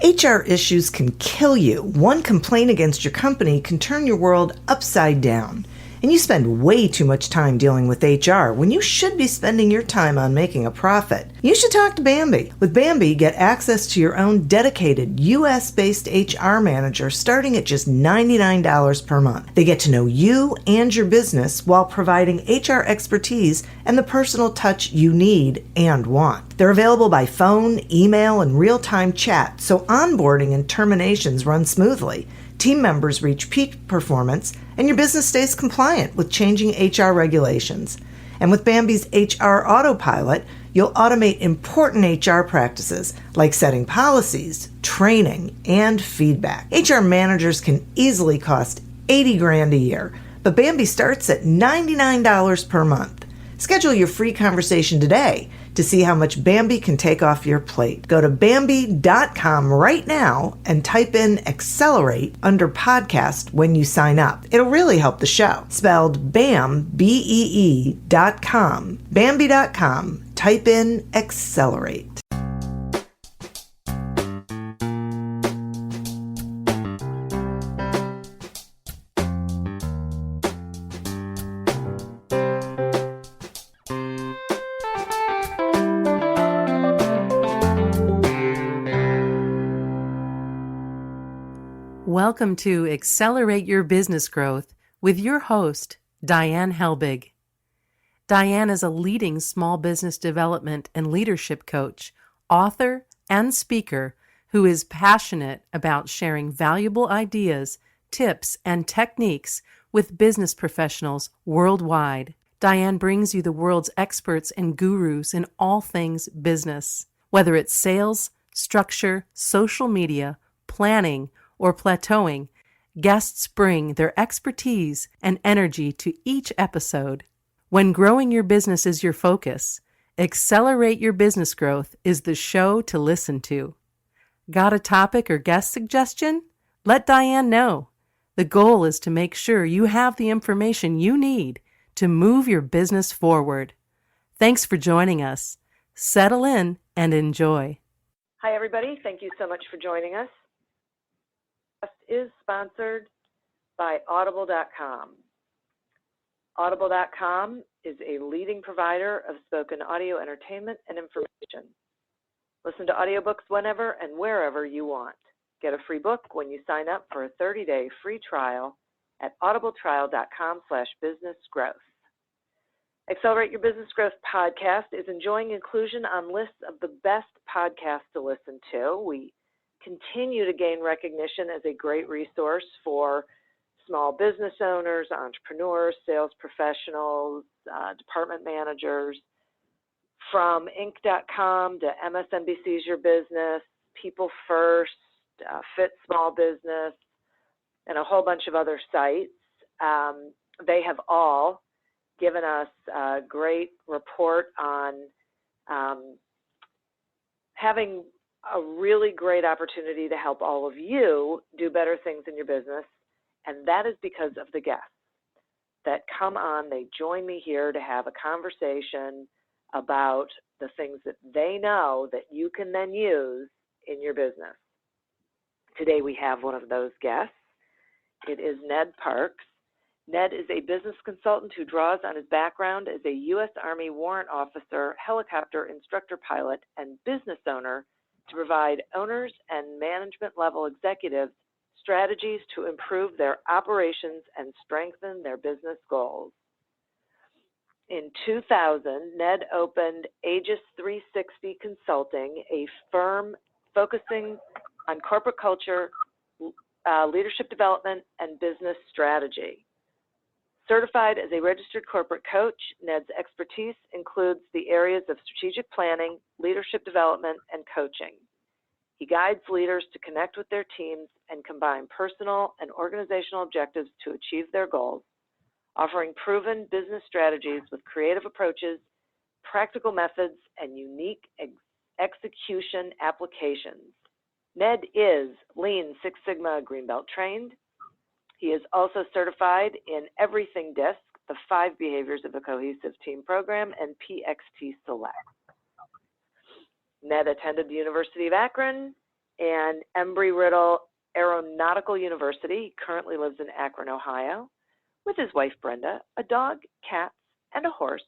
HR issues can kill you. One complaint against your company can turn your world upside down. And you spend way too much time dealing with HR when you should be spending your time on making a profit. You should talk to Bambi. With Bambi, get access to your own dedicated US-based HR manager starting at just $99 per month. They get to know you and your business while providing HR expertise and the personal touch you need and want. They're available by phone, email, and real-time chat, so onboarding and terminations run smoothly. Team members reach peak performance, and your business stays compliant with changing HR regulations. And with Bambi's HR Autopilot, you'll automate important HR practices like setting policies, training, and feedback. HR managers can easily cost $80,000 a year, but Bambi starts at $99 per month. Schedule your free conversation today to see how much Bambi can take off your plate. Go to Bambi.com right now and type in Accelerate under podcast when you sign up. It'll really help the show. Spelled BAM, BEE.com. Bambi.com. Type in Accelerate. Welcome to Accelerate Your Business Growth with your host, Diane Helbig. Diane is a leading small business development and leadership coach, author, and speaker who is passionate about sharing valuable ideas, tips, and techniques with business professionals worldwide. Diane brings you the world's experts and gurus in all things business. Whether it's sales, structure, social media, planning, or plateauing, guests bring their expertise and energy to each episode. When growing your business is your focus, Accelerate Your Business Growth is the show to listen to. Got a topic or guest suggestion? Let Diane know. The goal is to make sure you have the information you need to move your business forward. Thanks for joining us. Settle in and enjoy. Hi, everybody. Thank you so much for joining us. Is sponsored by Audible.com. Audible.com is a leading provider of spoken audio entertainment and information. Listen to audiobooks whenever and wherever you want. Get a free book when you sign up for a 30-day free trial at audibletrial.com/businessgrowth. Accelerate Your Business Growth podcast is enjoying inclusion on lists of the best podcasts to listen to. We continue to gain recognition as a great resource for small business owners, entrepreneurs, sales professionals, department managers, from Inc.com to MSNBC's Your Business, People First, Fit Small Business, and a whole bunch of other sites. They have all given us a great report on having a really great opportunity to help all of you do better things in your business, and that is because of the guests that come on. They join me here to have a conversation about the things that they know that you can then use in your business. Today we have one of those guests. It is Ned Parks. Ned is a business consultant who draws on his background as a U.S. Army Warrant Officer, helicopter instructor pilot, and business owner to provide owners and management level executives strategies to improve their operations and strengthen their business goals. In 2000, Ned opened Aegis 360 Consulting, a firm focusing on corporate culture, leadership development, and business strategy. Certified as a registered corporate coach, Ned's expertise includes the areas of strategic planning, leadership development, and coaching. He guides leaders to connect with their teams and combine personal and organizational objectives to achieve their goals, offering proven business strategies with creative approaches, practical methods, and unique execution applications. Ned is Lean Six Sigma Green Belt trained. He is also certified in Everything DISC, the 5 Behaviors of a Cohesive Team program, and PXT Select. Ned attended the University of Akron. and Embry-Riddle Aeronautical University. He currently lives in Akron, Ohio, with his wife Brenda, a dog, cats, and a horse,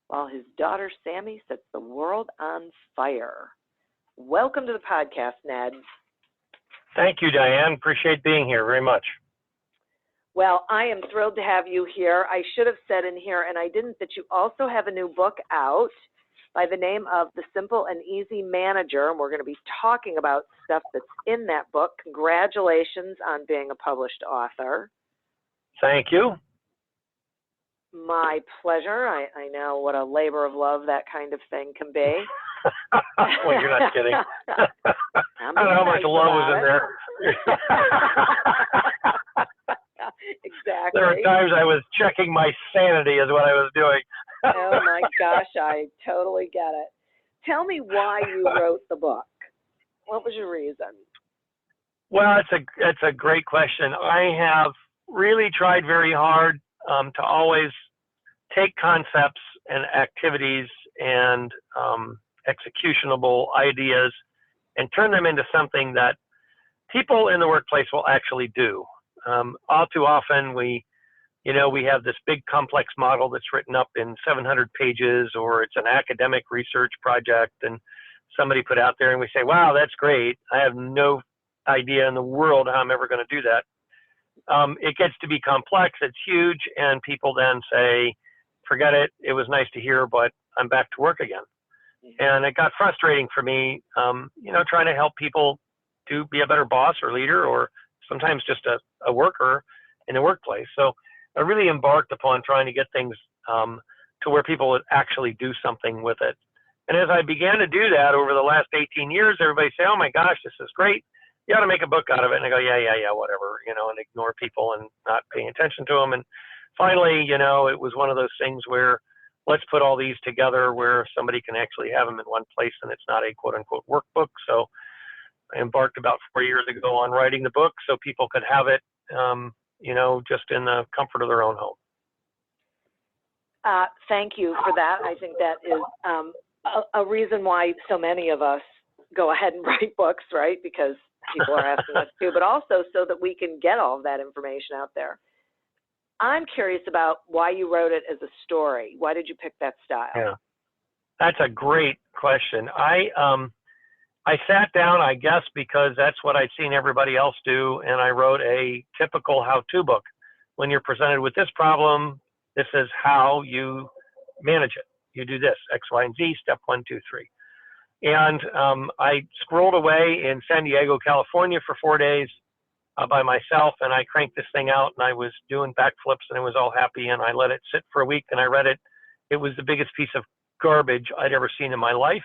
while his daughter Sammy sets the world on fire. Welcome to the podcast, Ned. Thank you, Diane. Appreciate being here very much. Well, I am thrilled to have you here. I should have said in here, and I didn't, that you also have a new book out by the name of The Simple and Easy Manager, and we're going to be talking about stuff that's in that book. Congratulations on being a published author. Thank you. My pleasure. I know what a labor of love that kind of thing can be. Well, you're not kidding. I don't know how much love was in there. Exactly. There were times I was checking my sanity is what I was doing. Oh my gosh, I totally get it. Tell me why you wrote the book. What was your reason? Well, it's a great question. I have really tried very hard to always take concepts and activities and executionable ideas and turn them into something that people in the workplace will actually do. All too often we have this big complex model that's written up in 700 pages, or it's an academic research project and somebody put out there and we say, wow, that's great. I have no idea in the world how I'm ever going to do that. It gets to be complex, it's huge, and people then say, forget it, it was nice to hear, but I'm back to work again. And it got frustrating for me, trying to help people to be a better boss or leader, or sometimes just a worker in the workplace. So I really embarked upon trying to get things to where people would actually do something with it. And as I began to do that over the last 18 years, everybody say, oh my gosh, this is great. You ought to make a book out of it. And I go, yeah, whatever, and ignore people and not paying attention to them. And finally, it was one of those things where let's put all these together where somebody can actually have them in one place and it's not a quote unquote workbook. So I embarked about 4 years ago on writing the book so people could have it, just in the comfort of their own home. Thank you for that. I think that is a reason why so many of us go ahead and write books, right? Because people are asking us to, but also so that we can get all of that information out there. I'm curious about why you wrote it as a story. Why did you pick that style? Yeah, that's a great question. I sat down, I guess, because that's what I'd seen everybody else do, and I wrote a typical how-to book. When you're presented with this problem, this is how you manage it. You do this, X, Y, and Z, step 1, 2, 3. And I scrolled away in San Diego, California for 4 days by myself, and I cranked this thing out, and I was doing backflips, and I was all happy, and I let it sit for a week, and I read it. It was the biggest piece of garbage I'd ever seen in my life.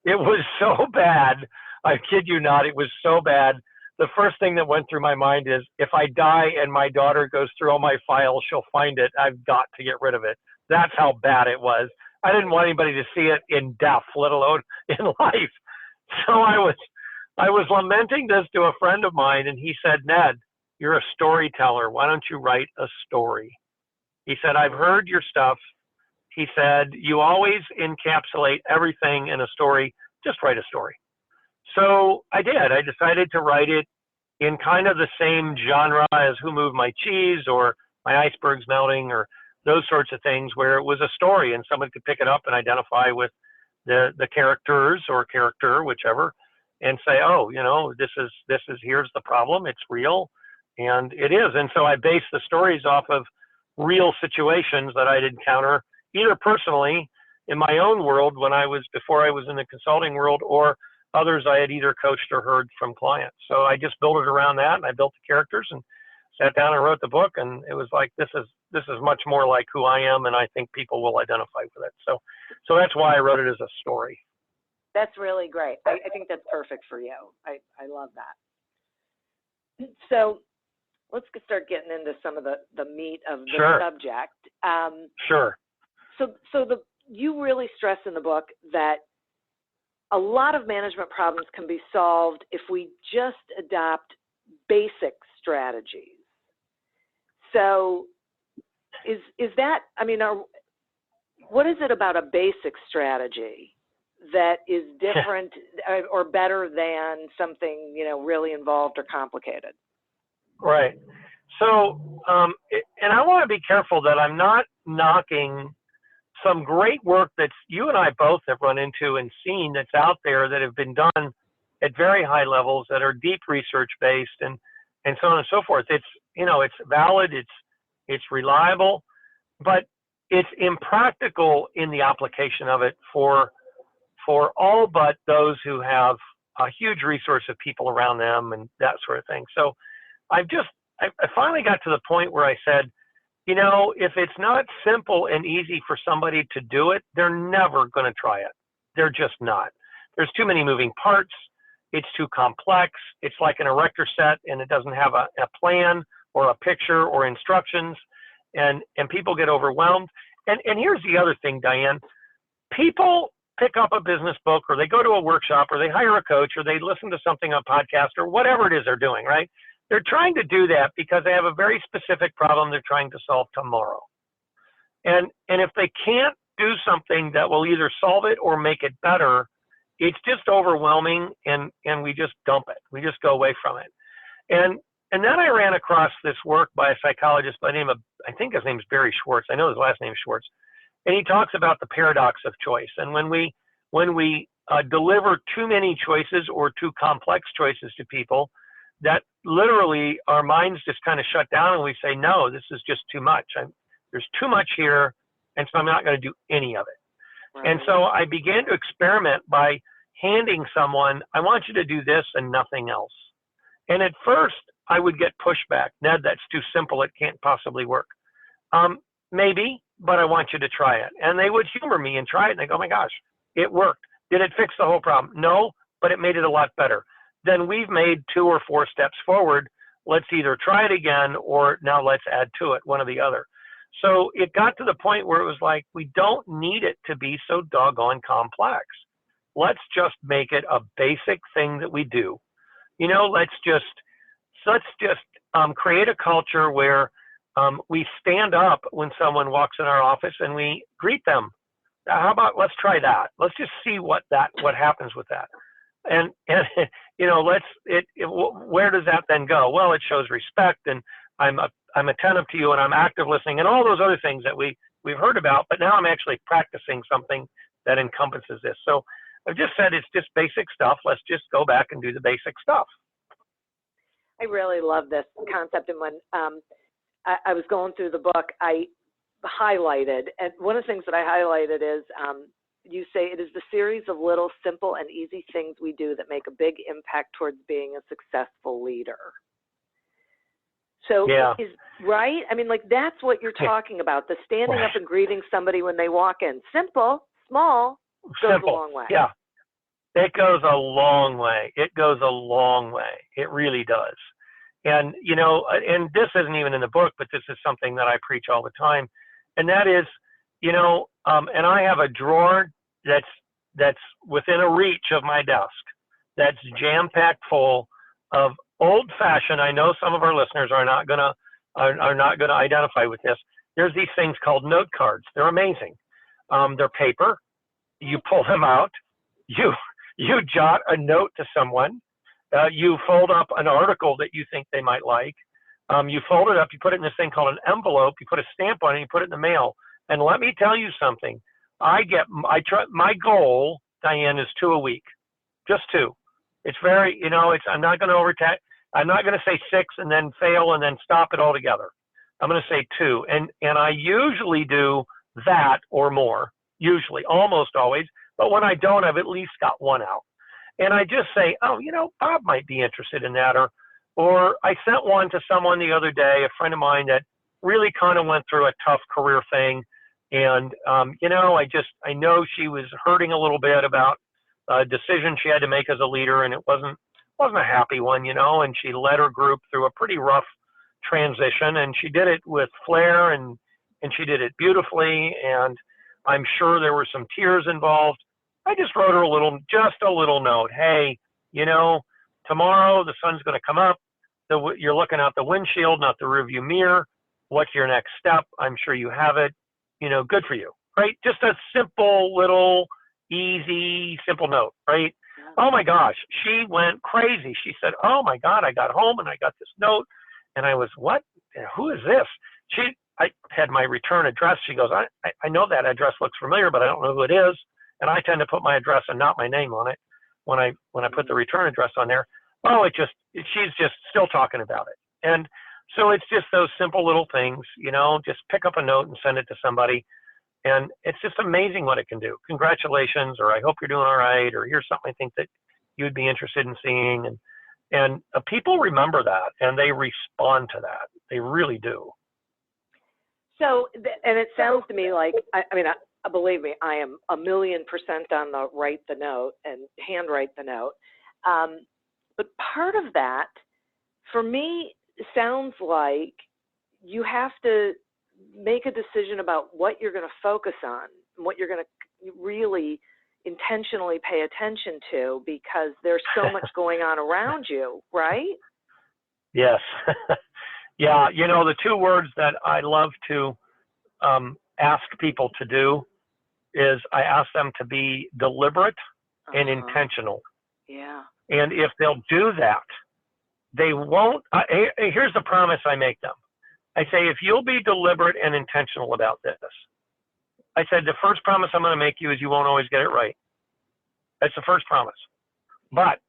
It was so bad. I kid you not, it was so bad. The first thing that went through my mind is, if I die and my daughter goes through all my files, she'll find it. I've got to get rid of it. That's how bad it was. I didn't want anybody to see it in death, let alone in life. So I was lamenting this to a friend of mine, and he said, Ned, you're a storyteller. Why don't you write a story? He said, I've heard your stuff. He said, you always encapsulate everything in a story. Just write a story. So I did. I decided to write it in kind of the same genre as Who Moved My Cheese or My Iceberg's Melting or those sorts of things, where it was a story and someone could pick it up and identify with the characters or character, whichever, and say, oh, this is here's the problem. It's real. And it is. And so I based the stories off of real situations that I'd encounter, either personally in my own world before I was in the consulting world, or others I had either coached or heard from clients. So I just built it around that, and I built the characters and sat down and wrote the book, and it was like, this is much more like who I am, and I think people will identify with it. So that's why I wrote it as a story. That's really great. I think that's perfect for you. I love that. So let's start getting into some of the meat of the Sure. subject. Sure. So you really stress in the book that a lot of management problems can be solved if we just adopt basic strategies. So is that, what is it about a basic strategy that is different or better than something, really involved or complicated. Right. So, and I want to be careful that I'm not knocking some great work that you and I both have run into and seen that's out there that have been done at very high levels that are deep research based and so on and so forth. It's, it's valid, it's reliable, but it's impractical in the application of it for all but those who have a huge resource of people around them and that sort of thing. So I finally got to the point where I said, if it's not simple and easy for somebody to do it, they're never going to try it. They're just not. There's too many moving parts. It's too complex. It's like an erector set and it doesn't have a plan or a picture or instructions, and people get overwhelmed. And here's the other thing, Diane. People pick up a business book, or they go to a workshop, or they hire a coach, or they listen to something on a podcast, or whatever it is they're doing, right? They're trying to do that because they have a very specific problem they're trying to solve tomorrow. And if they can't do something that will either solve it or make it better, it's just overwhelming, and we just dump it. We just go away from it. And then I ran across this work by a psychologist by the name of, I think his name is Barry Schwartz. I know his last name is Schwartz. And he talks about the paradox of choice. And when we deliver too many choices or too complex choices to people, that literally our minds just kind of shut down and we say, no, this is just too much. There's too much here, and so I'm not going to do any of it. Right. And so I began to experiment by handing someone, I want you to do this and nothing else. And at first I would get pushback. Ned, that's too simple. It can't possibly work. Maybe, but I want you to try it. And they would humor me and try it, and they go, oh my gosh, it worked. Did it fix the whole problem? No, but it made it a lot better. Then we've made 2 or 4 steps forward. Let's either try it again or now let's add to it, one or the other. So it got to the point where it was like, we don't need it to be so doggone complex. Let's just make it a basic thing that we do. Let's just create a culture where we stand up when someone walks in our office and we greet them. How about let's try that? Let's just see what happens with that. And where does that then go? Well, it shows respect, and I'm attentive to you, and I'm active listening, and all those other things that we've heard about. But now I'm actually practicing something that encompasses this. So I've just said it's just basic stuff. Let's just go back and do the basic stuff. I really love this concept, and when I was going through the book, I highlighted, and one of the things that I highlighted is you say it is the series of little simple and easy things we do that make a big impact towards being a successful leader. So yeah. Right? I mean, that's what you're talking about, the standing up and greeting somebody when they walk in. Simple, small, goes a long way. Yeah. It goes a long way. It goes a long way. It really does. And, and this isn't even in the book, but this is something that I preach all the time. And that is, and I have a drawer that's within a reach of my desk that's jam-packed full of old-fashioned. I know some of our listeners are not gonna identify with this. There's these things called note cards. They're amazing. They're paper. You pull them out. You jot a note to someone. You fold up an article that you think they might like. You fold it up. You put it in this thing called an envelope. You put a stamp on it. You put it in the mail. And let me tell you something. My goal, Diane, is 2 a week, just 2. It's very, I'm not going to overtake. I'm not going to say 6 and then fail and then stop it altogether. I'm going to say 2. And I usually do that or more, usually, almost always. But when I don't, I've at least got 1 out. And I just say, oh, Bob might be interested in that. Or I sent one to someone the other day, a friend of mine that really kind of went through a tough career thing. And, I know she was hurting a little bit about a decision she had to make as a leader, and it wasn't a happy one, and she led her group through a pretty rough transition, and she did it with flair and she did it beautifully. And I'm sure there were some tears involved. I just wrote her just a little note. Hey, tomorrow the sun's going to come up. You're looking out the windshield, not the rearview mirror. What's your next step? I'm sure you have it. Good for you, right? Just a simple little easy, simple note, right? Oh my gosh, she went crazy. She said, oh my God, I got home and I got this note. And I was, what? Who is this? I had my return address. She goes, I know that address looks familiar, but I don't know who it is. And I tend to put my address and not my name on it when I put the return address on there. Oh, she's just still talking about it. And so it's just those simple little things, just pick up a note and send it to somebody. And it's just amazing what it can do. Congratulations, or I hope you're doing all right, or here's something I think that you'd be interested in seeing. And people remember that, and they respond to that. They really do. So, and it sounds to me like, believe me, I am 1,000,000% on the write the note and handwrite the note. But part of that, for me, sounds like you have to make a decision about what you're going to focus on, what you're going to really intentionally pay attention to, because there's so much going on around you, right? Yes. Yeah. The two words that I love to ask people to do is I ask them to be deliberate and intentional. Yeah. And if they'll do that, they won't. Here's the promise I make them. I say, if you'll be deliberate and intentional about this, I said, the first promise I'm going to make you is you won't always get it right. That's the first promise. But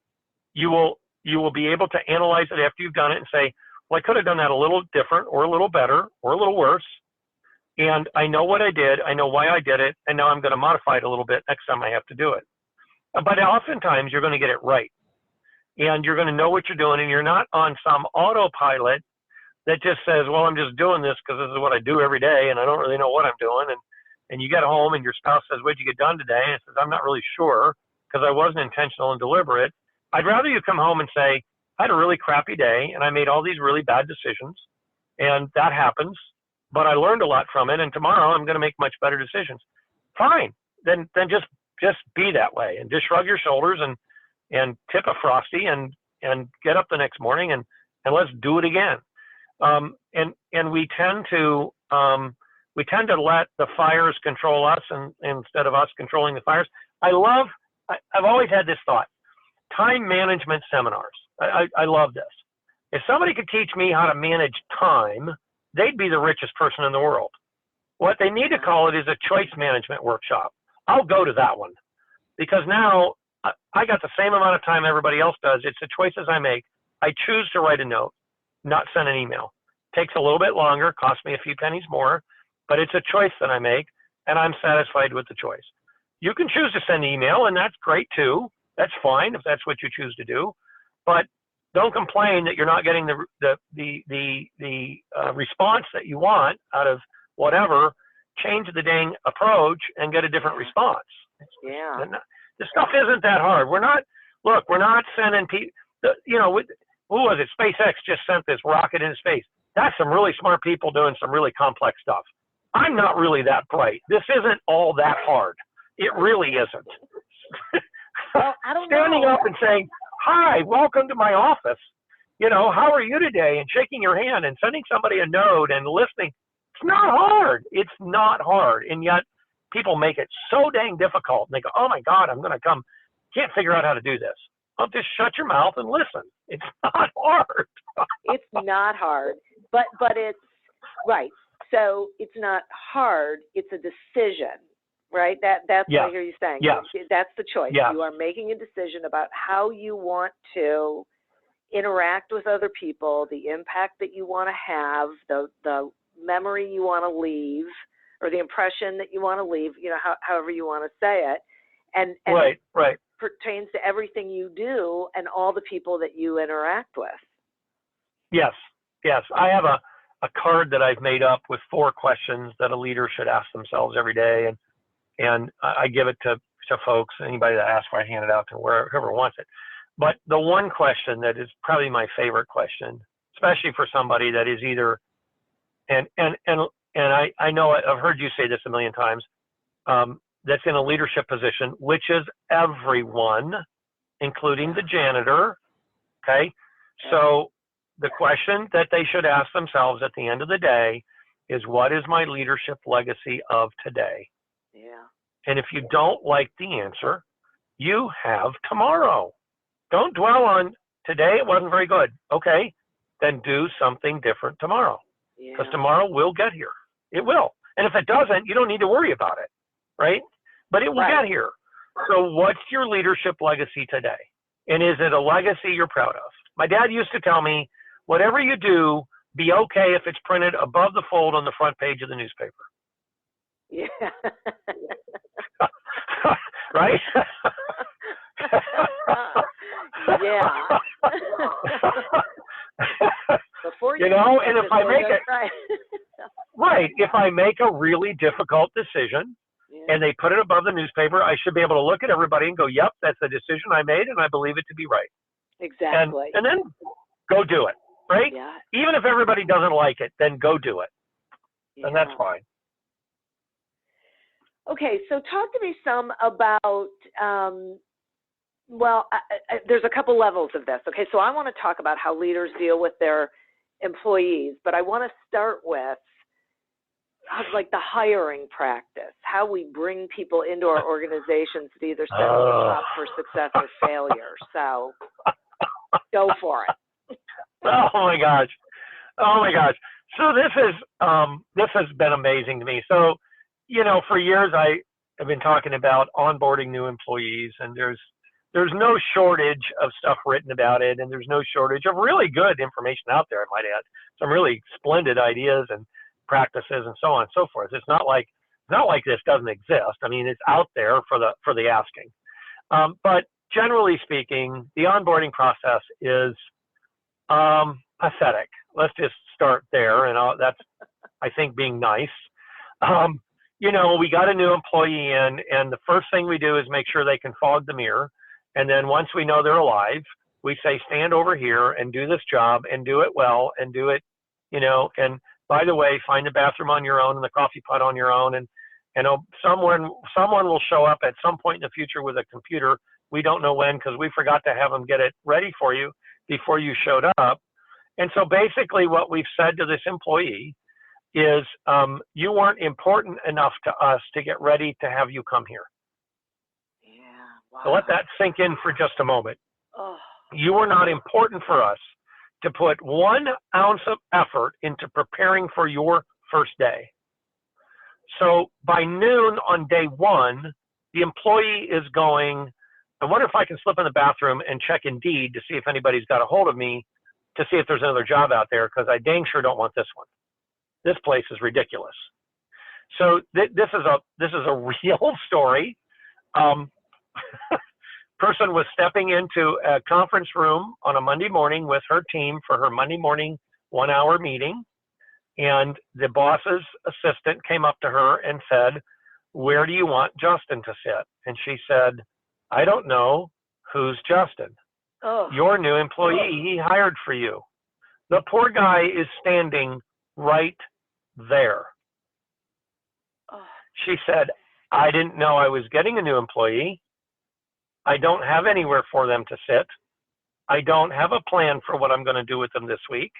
you will be able to analyze it after you've done it and say, well, I could have done that a little different or a little better or a little worse. And I know what I did. I know why I did it. And now I'm going to modify it a little bit next time I have to do it. But oftentimes you're going to get it right. And you're going to know what you're doing. And you're not on some autopilot that just says, well, I'm just doing this because this is what I do every day. And I don't really know what I'm doing. And you get home and your spouse says, what'd you get done today? And it says, I'm not really sure because I wasn't intentional and deliberate. I'd rather you come home and say, I had a really crappy day and I made all these really bad decisions. And that happens. But I learned a lot from it. And tomorrow I'm going to make much better decisions. Fine. Then just be that way and just shrug your shoulders and tip a Frosty and get up the next morning and let's do it again. And we tend to let the fires control us instead of us controlling the fires. I've always had this thought, time management seminars. I love this. If somebody could teach me how to manage time, they'd be the richest person in the world. What they need to call it is a choice management workshop. I'll go to that one because now I got the same amount of time everybody else does. It's the choices I make. I choose to write a note, not send an email. Takes a little bit longer, costs me a few pennies more, but it's a choice that I make, and I'm satisfied with the choice. You can choose to send an email, and that's great too. That's fine if that's what you choose to do, but don't complain that you're not getting the response that you want out of whatever. Change the dang approach and get a different response. Yeah. The stuff isn't that hard. We're not sending people, who was it? SpaceX just sent this rocket into space. That's some really smart people doing some really complex stuff. I'm not really that bright. This isn't all that hard. It really isn't. Well, I don't Standing know. up and saying, hi, welcome to my office. How are you today? And shaking your hand and sending somebody a note and listening. It's not hard. It's not hard. And yet people make it so dang difficult. And they go, oh my God, I'm going to come. Can't figure out how to do this. Well, just shut your mouth and listen. It's not hard. It's not hard, but it's right. So it's not hard. It's a decision, right? That's what I hear you saying. Yes. That's the choice. Yes. You are making a decision about how you want to interact with other people, the impact that you want to have, the memory you want to leave, or the impression that you want to leave, however you want to say it. And right. pertains to everything you do and all the people that you interact with. Yes. I have a card that I've made up with 4 questions that a leader should ask themselves every day. And I give it to folks, anybody that asks for, I hand it out to whoever wants it. But the one question that is probably my favorite question, especially for somebody that is either, and I know I've heard you say this a million times, that's in a leadership position, which is everyone, including the janitor. Okay. So the question that they should ask themselves at the end of the day is, what is my leadership legacy of today? Yeah. And if you don't like the answer, you have tomorrow. Don't dwell on today, it wasn't very good. Okay, then do something different tomorrow. Because tomorrow will get here. It will. And if it doesn't, you don't need to worry about it, right? But it will get here. So what's your leadership legacy today? And is it a legacy you're proud of? My dad used to tell me, whatever you do, be okay if it's printed above the fold on the front page of the newspaper. Yeah. Right? Yeah. Before you know, and if I make it, right, if I make a really difficult decision and they put it above the newspaper, I should be able to look at everybody and go, yep, that's the decision I made and I believe it to be right. Exactly. And then go do it, right? Yeah. Even if everybody doesn't like it, then go do it. Yeah. And that's fine. Okay, so talk to me some about, there's a couple levels of this. Okay, so I want to talk about how leaders deal with their employees, but I want to start with like the hiring practice, how we bring people into our organizations to either set them up for success or failure. So go for it. Oh my gosh. So this has been amazing to me. So, you know, for years I've been talking about onboarding new employees, and there's no shortage of stuff written about it, and there's no shortage of really good information out there, I might add. Some really splendid ideas and practices and so on and so forth. It's not like this doesn't exist. I mean, it's out there for the asking. But generally speaking, the onboarding process is pathetic. Let's just start there, and that's, I think, being nice. You know, we got a new employee in, and the first thing we do is make sure they can fog the mirror. And then once we know they're alive, we say, stand over here and do this job and do it well and do it, you know, and by the way, find the bathroom on your own and the coffee pot on your own. And someone will show up at some point in the future with a computer. We don't know when, because we forgot to have them get it ready for you before you showed up. And so basically what we've said to this employee is, you weren't important enough to us to get ready to have you come here. Yeah. Wow. So let that sink in for just a moment. Oh. You were not important for us to put 1 ounce of effort into preparing for your first day. So by noon on day 1, the employee is going, I wonder if I can slip in the bathroom and check Indeed to see if anybody's got a hold of me, to see if there's another job out there, because I dang sure don't want this one. This place is ridiculous. So this is a real story. Person was stepping into a conference room on a Monday morning with her team for her Monday morning 1-hour meeting. And the boss's assistant came up to her and said, where do you want Justin to sit? And she said, I don't know. Who's Justin? Oh. Your new employee he hired for you. The poor guy is standing right there. Oh. She said, I didn't know I was getting a new employee. I don't have anywhere for them to sit. I don't have a plan for what I'm going to do with them this week.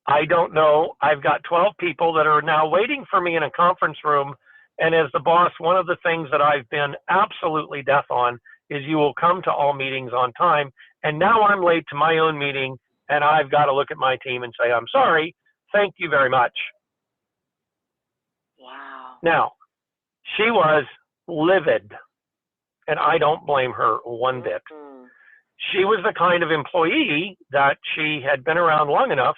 I don't know. I've got 12 people that are now waiting for me in a conference room. And as the boss, one of the things that I've been absolutely deaf on is you will come to all meetings on time. And now I'm late to my own meeting, and I've got to look at my team and say, I'm sorry. Thank you very much. Wow. Now, she was livid, and I don't blame her one bit. Mm-hmm. She was the kind of employee that she had been around long enough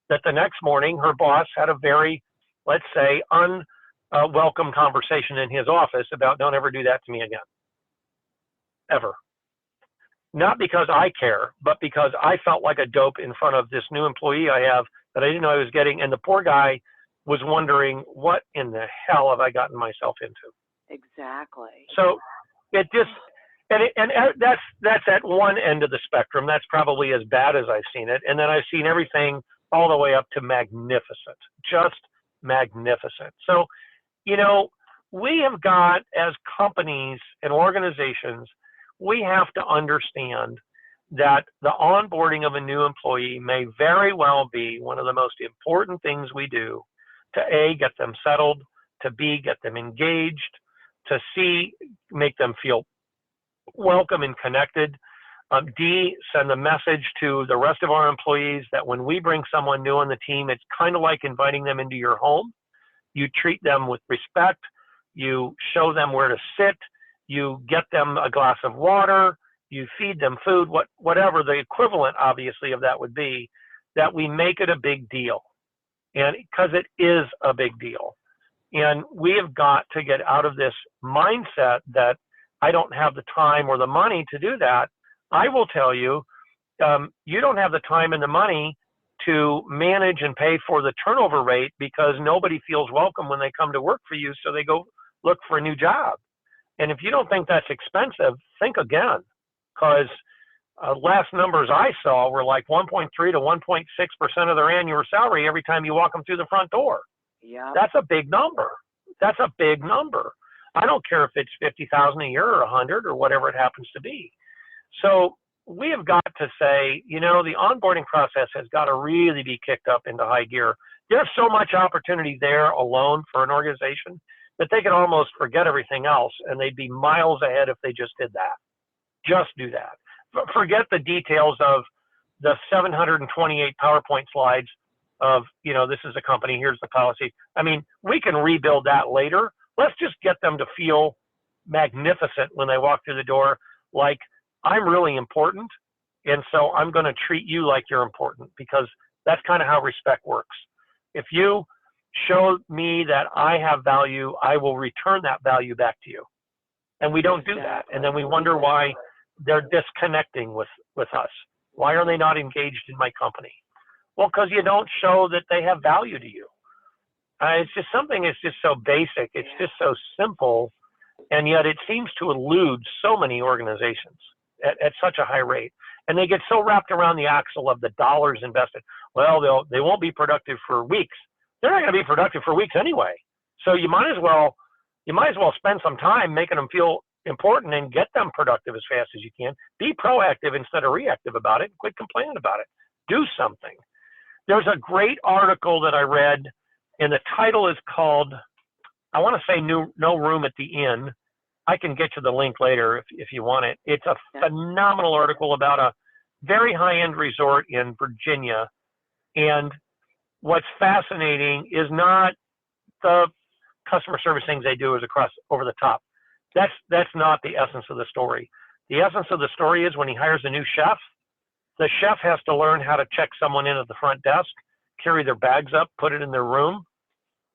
that the next morning her boss had a very, let's say, unwelcome conversation in his office about, don't ever do that to me again. Ever. Not because I care, but because I felt like a dope in front of this new employee I have that I didn't know I was getting. And the poor guy was wondering, what in the hell have I gotten myself into? Exactly. So it just, and that's at one end of the spectrum. That's probably as bad as I've seen it. And then I've seen everything all the way up to magnificent, just magnificent. So, you know, we have got, as companies and organizations, we have to understand that the onboarding of a new employee may very well be one of the most important things we do to A, get them settled, to B, get them engaged, make them feel welcome and connected. D, send a message to the rest of our employees that when we bring someone new on the team, it's kind of like inviting them into your home. You treat them with respect. You show them where to sit. You get them a glass of water. You feed them food, whatever the equivalent, obviously, of that would be, that we make it a big deal. And because it is a big deal. And we have got to get out of this mindset that I don't have the time or the money to do that. I will tell you, you don't have the time and the money to manage and pay for the turnover rate because nobody feels welcome when they come to work for you, so they go look for a new job. And if you don't think that's expensive, think again, because last numbers I saw were like 1.3 to 1.6% of their annual salary every time you walk them through the front door. Yeah, That's a big number. That's a big number. I don't care if it's 50,000 a year or 100 or whatever it happens to be. So we have got to say, the onboarding process has got to really be kicked up into high gear. There's so much opportunity there alone for an organization that they could almost forget everything else and they'd be miles ahead if they just did that. Just do that. Forget the details of the 728 PowerPoint slides of, this is a company, here's the policy. I mean, we can rebuild that later. Let's just get them to feel magnificent when they walk through the door, like, I'm really important, and so I'm going to treat you like you're important, because that's kind of how respect works. If you show me that I have value, I will return that value back to you. And we don't do that. And then we wonder why they're disconnecting with us. Why are they not engaged in my company? Well, because you don't show that they have value to you. It's just something that's just so basic. It's just so simple. And yet it seems to elude so many organizations at such a high rate. And they get so wrapped around the axle of the dollars invested. Well, they won't be productive for weeks. They're not going to be productive for weeks anyway. So you might as well spend some time making them feel important and get them productive as fast as you can. Be proactive instead of reactive about it. Quit complaining about it. Do something. There's a great article that I read, and the title is called, I want to say No Room at the Inn. I can get you the link later if you want it. It's a phenomenal article about a very high-end resort in Virginia. And what's fascinating is not the customer service things they do over the top. That's not the essence of the story. The essence of the story is when he hires a new chef, the chef has to learn how to check someone in at the front desk, carry their bags up, put it in their room.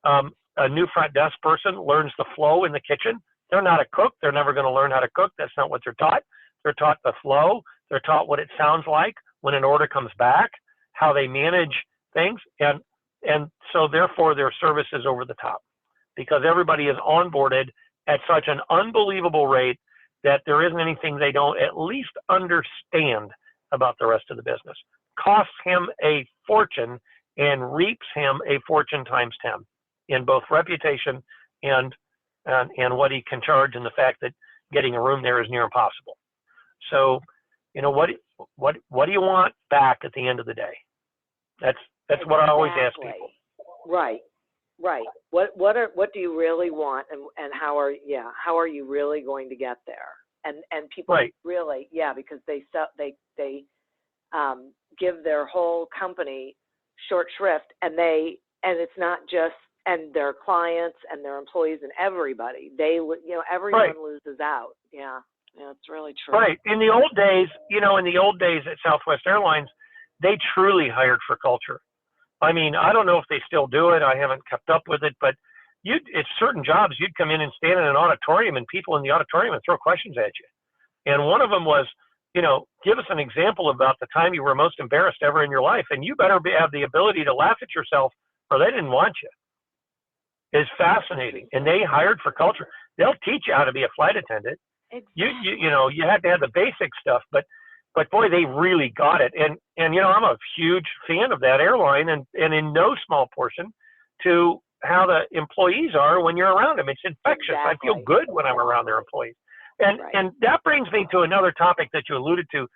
A new front desk person learns the flow in the kitchen. They're not a cook. They're never going to learn how to cook. That's not what they're taught. They're taught the flow. They're taught what it sounds like when an order comes back, how they manage things. And so therefore their service is over the top because everybody is onboarded at such an unbelievable rate that there isn't anything they don't at least understand about the rest of the business. Costs him a fortune and reaps him a fortune times 10 in both reputation and what he can charge, and the fact that getting a room there is near impossible. So, what do you want back at the end of the day? That's what I always ask people. Right. What do you really want, and how are you really going to get there? And people really, because they give their whole company short shrift, and it's not just, and their clients and their employees and everybody, everyone loses out. Yeah, it's really true. Right. In the old days, at Southwest Airlines, they truly hired for culture. I mean, I don't know if they still do it. I haven't kept up with it, but it's certain jobs, you'd come in and stand in an auditorium and people in the auditorium would throw questions at you. And one of them was, give us an example about the time you were most embarrassed ever in your life. And you better have the ability to laugh at yourself or they didn't want you. It's fascinating. And they hired for culture. They'll teach you how to be a flight attendant. Exactly. You have to have the basic stuff, but boy, they really got it. And I'm a huge fan of that airline and in no small portion to how the employees are when you're around them. It's infectious. Exactly. I feel good when I'm around their employees. And that brings me to another topic that you alluded to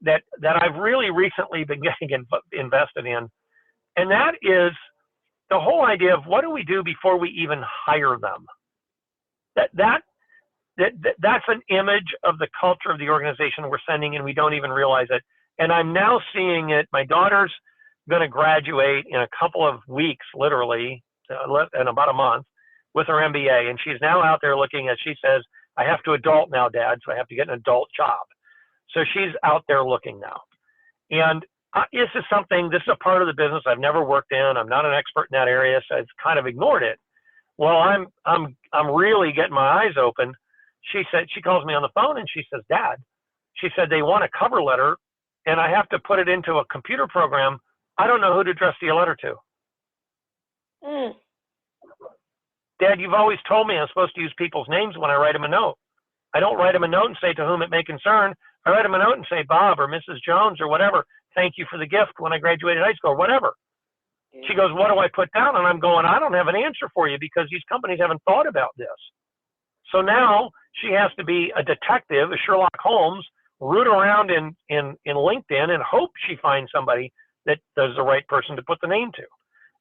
that I've really recently been getting invested in. And that is the whole idea of what do we do before we even hire them? That's an image of the culture of the organization we're sending, and we don't even realize it. And I'm now seeing it. My daughter's going to graduate in a couple of weeks, literally, in about a month, with her MBA. And she's now out there looking at, she says, I have to adult now, Dad, so I have to get an adult job. So she's out there looking now. And this is a part of the business I've never worked in. I'm not an expert in that area, so I've kind of ignored it. Well, I'm really getting my eyes open. She calls me on the phone and she says, Dad, she said, they want a cover letter and I have to put it into a computer program. I don't know who to address the letter to. Dad, you've always told me I'm supposed to use people's names when I write them a note. I don't write them a note and say to whom it may concern. I write them a note and say Bob or Mrs. Jones or whatever. Thank you for the gift when I graduated high school or whatever. Yeah. She goes, what do I put down? And I'm going, I don't have an answer for you because these companies haven't thought about this. So now she has to be a detective, a Sherlock Holmes, root around in LinkedIn and hope she finds somebody that is the right person to put the name to.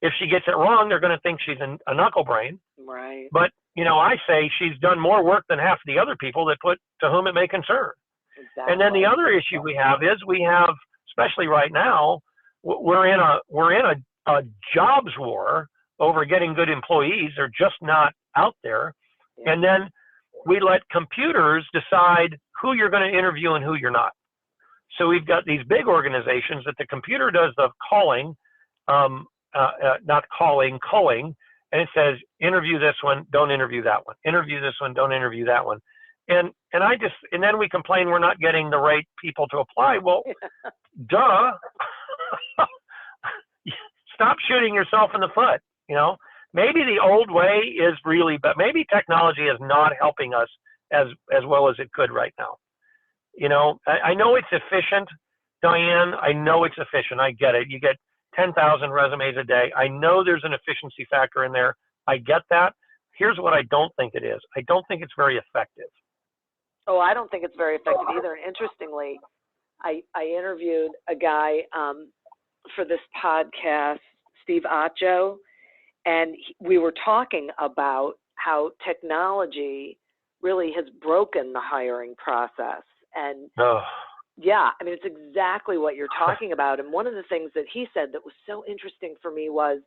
If she gets it wrong, they're going to think she's a knuckle brain. Right. But, I say she's done more work than half the other people that put to whom it may concern. Exactly. And then the other issue we have, especially right now, we're in a jobs war over getting good employees. They're just not out there. Yeah. And then we let computers decide who you're going to interview and who you're not. So we've got these big organizations that the computer does the calling, culling, and it says, interview this one, don't interview that one. Interview this one, don't interview that one. And then we complain we're not getting the right people to apply. Well, duh. Stop shooting yourself in the foot. Maybe the old way is really, but maybe technology is not helping us as well as it could right now. I know it's efficient, Diane. I know it's efficient. I get it. You get 10,000 resumes a day. I know there's an efficiency factor in there. I get that. Here's what I don't think it is. I don't think it's very effective. Oh, I don't think it's very effective either. Interestingly, I interviewed a guy for this podcast, Steve Acho, and we were talking about how technology really has broken the hiring process. And yeah, I mean, it's exactly what you're talking about. And one of the things that he said that was so interesting for me was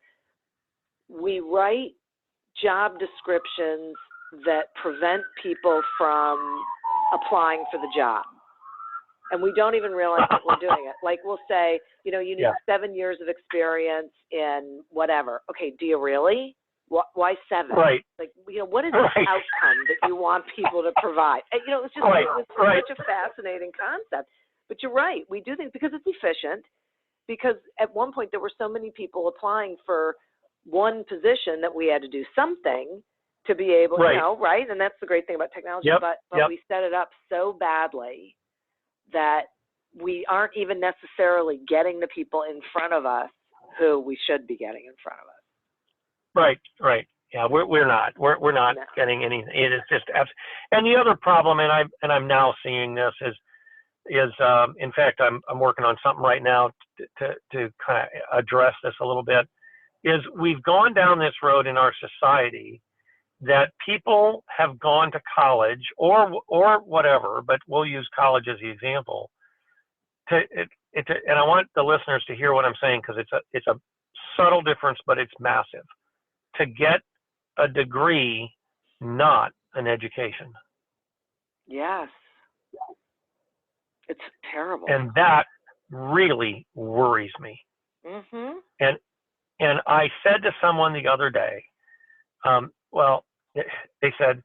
we write job descriptions that prevent people from applying for the job. And we don't even realize that we're doing it. Like we'll say, you need 7 years of experience in whatever. Okay, do you really? Why 7? Right. Like, what is the outcome that you want people to provide? It's just it's such a fascinating concept. But you're right. We do things because it's efficient. Because at one point there were so many people applying for one position that we had to do something to be able, right? And that's the great thing about technology. But we set it up so badly that we aren't even necessarily getting the people in front of us who we should be getting in front of us. Right. Yeah, we're not getting anything. It is just, and the other problem, and I'm now seeing this is in fact I'm working on something right now to kind of address this a little bit. Is we've gone down this road in our society that people have gone to college or whatever, but we'll use college as the example. And I want the listeners to hear what I'm saying because it's a subtle difference, but it's massive. To get a degree, not an education. Yes. It's terrible. And that really worries me. Mm-hmm. And I said to someone the other day, they said,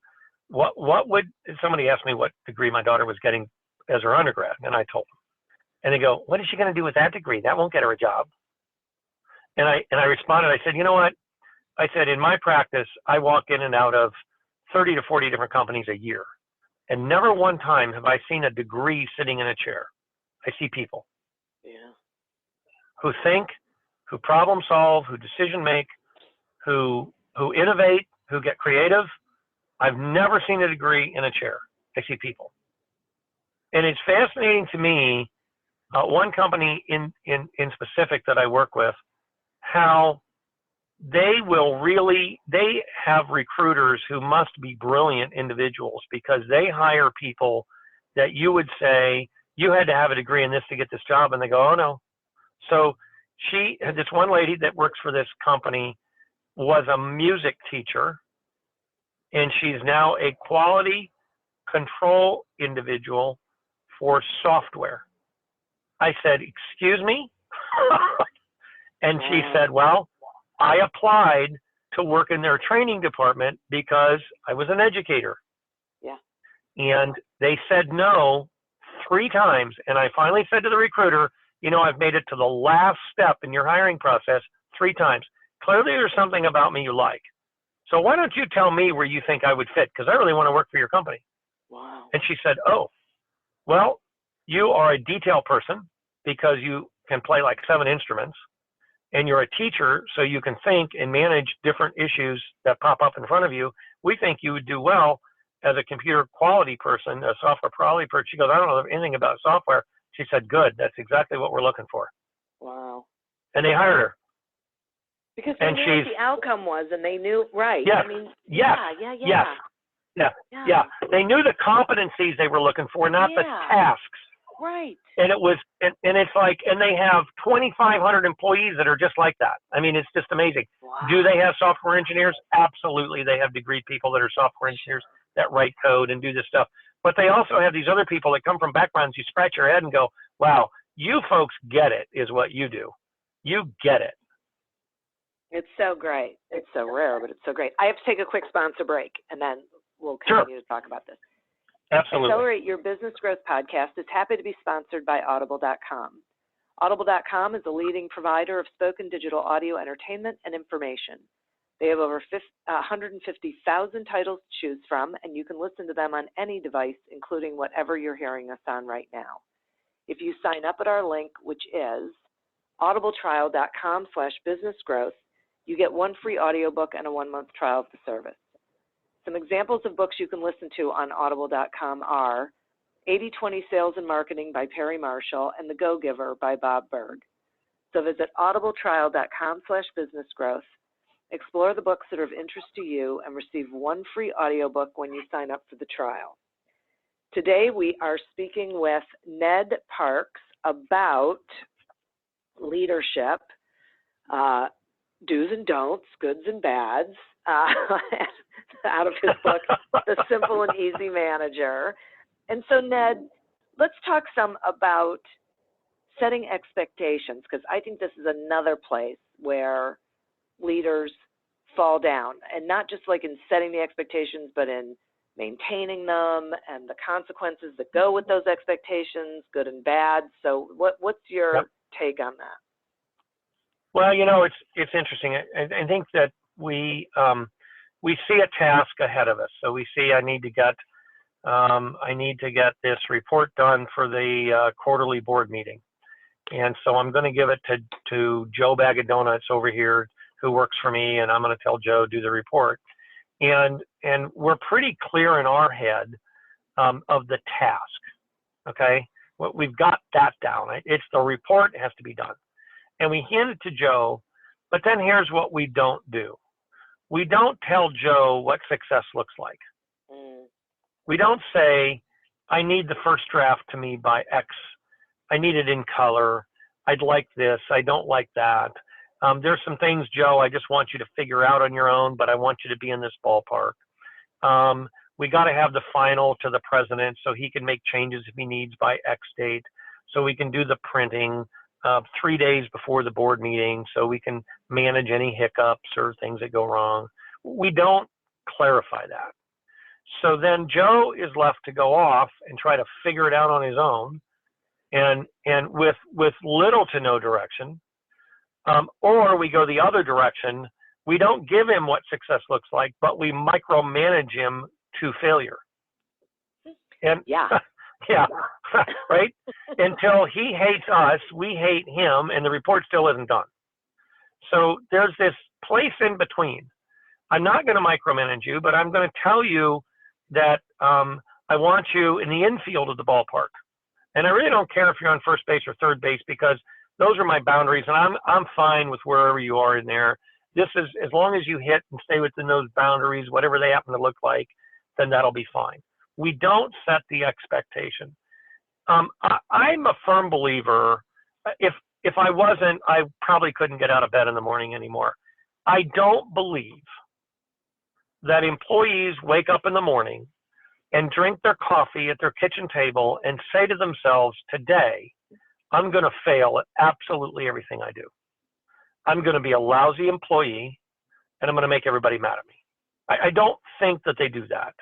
somebody asked me what degree my daughter was getting as her undergrad, and I told them. And they go, what is she going to do with that degree? That won't get her a job. And I responded, I said, you know what? I said, in my practice, I walk in and out of 30 to 40 different companies a year. And never one time have I seen a degree sitting in a chair. I see people who think, who problem solve, who decision make, who innovate, who get creative. I've never seen a degree in a chair. I see people. And it's fascinating to me, one company in specific that I work with, how they have recruiters who must be brilliant individuals, because they hire people that you would say, you had to have a degree in this to get this job. And they go, oh no. So this one lady that works for this company was a music teacher, and she's now a quality control individual for software. I said, excuse me? And she said, well, I applied to work in their training department because I was an educator. Yeah. And they said no 3 times. And I finally said to the recruiter, you know, I've made it to the last step in your hiring process 3 times. Clearly there's something about me you like. So why don't you tell me where you think I would fit? Because I really want to work for your company. Wow. And she said, oh, well, you are a detail person because you can play like 7 instruments. And you're a teacher, so you can think and manage different issues that pop up in front of you. We think you would do well as a computer quality person, a software quality person. She goes, I don't know anything about software. She said, good, that's exactly what we're looking for. Wow. And they hired her. Because they knew what the outcome was, and they knew, right. Yes, I mean, yes, yeah. They knew the competencies they were looking for, not the tasks. Right. And it was, and it's like, and they have 2,500 employees that are just like that. I mean, it's just amazing. Wow. Do they have software engineers? Absolutely. They have degreed people that are software engineers that write code and do this stuff. But they also have these other people that come from backgrounds. You scratch your head and go, wow, you folks get it, is what you do. You get it. It's so great. It's so rare, but it's so great. I have to take a quick sponsor break, and then we'll continue to talk about this. Absolutely. Accelerate Your Business Growth podcast is happy to be sponsored by Audible.com. Audible.com is a leading provider of spoken digital audio entertainment and information. They have over 150,000 titles to choose from, and you can listen to them on any device, including whatever you're hearing us on right now. If you sign up at our link, which is audibletrial.com/businessgrowth, you get 1 free audiobook and a 1-month trial of the service. Some examples of books you can listen to on audible.com are 80/20 Sales and Marketing by Perry Marshall and The Go-Giver by Bob Berg. So visit audibletrial.com/businessgrowth, explore the books that are of interest to you, and receive 1 free audiobook when you sign up for the trial. Today we are speaking with Ned Parks about leadership, do's and don'ts, goods and bads, out of his book, The Simple and Easy Manager. And so, Ned, let's talk some about setting expectations, because I think this is another place where leaders fall down, and not just like in setting the expectations, but in maintaining them and the consequences that go with those expectations, good and bad. So what's your take on that? Well, you know, it's interesting. I think that we see a task ahead of us. So we see I need to get this report done for the quarterly board meeting, and so I'm going to give it to Joe Bag of Donuts over here who works for me, and I'm going to tell Joe do the report, and we're pretty clear in our head of the task. Okay, well, we've got that down. It's the report has to be done. And we hand it to Joe, but then here's what we don't do. We don't tell Joe what success looks like. We don't say, I need the first draft to me by X. I need it in color. I'd like this. I don't like that. There's some things, Joe, I just want you to figure out on your own, but I want you to be in this ballpark. We got to have the final to the president so he can make changes if he needs by X date, so we can do the printing 3 days before the board meeting so we can manage any hiccups or things that go wrong. We don't clarify that. So then Joe is left to go off and try to figure it out on his own, and with little to no direction. Or we go the other direction. We don't give him what success looks like, but we micromanage him to failure. And yeah, right? Until he hates us, we hate him, and the report still isn't done. So there's this place in between. I'm not going to micromanage you, but I'm going to tell you that I want you in the infield of the ballpark. And I really don't care if you're on first base or third base, because those are my boundaries, and I'm fine with wherever you are in there. This is, as long as you hit and stay within those boundaries, whatever they happen to look like, then that'll be fine. We don't set the expectation. I'm a firm believer. If I wasn't, I probably couldn't get out of bed in the morning anymore. I don't believe that employees wake up in the morning and drink their coffee at their kitchen table and say to themselves, today, I'm going to fail at absolutely everything I do. I'm going to be a lousy employee, and I'm going to make everybody mad at me. I don't think that they do that.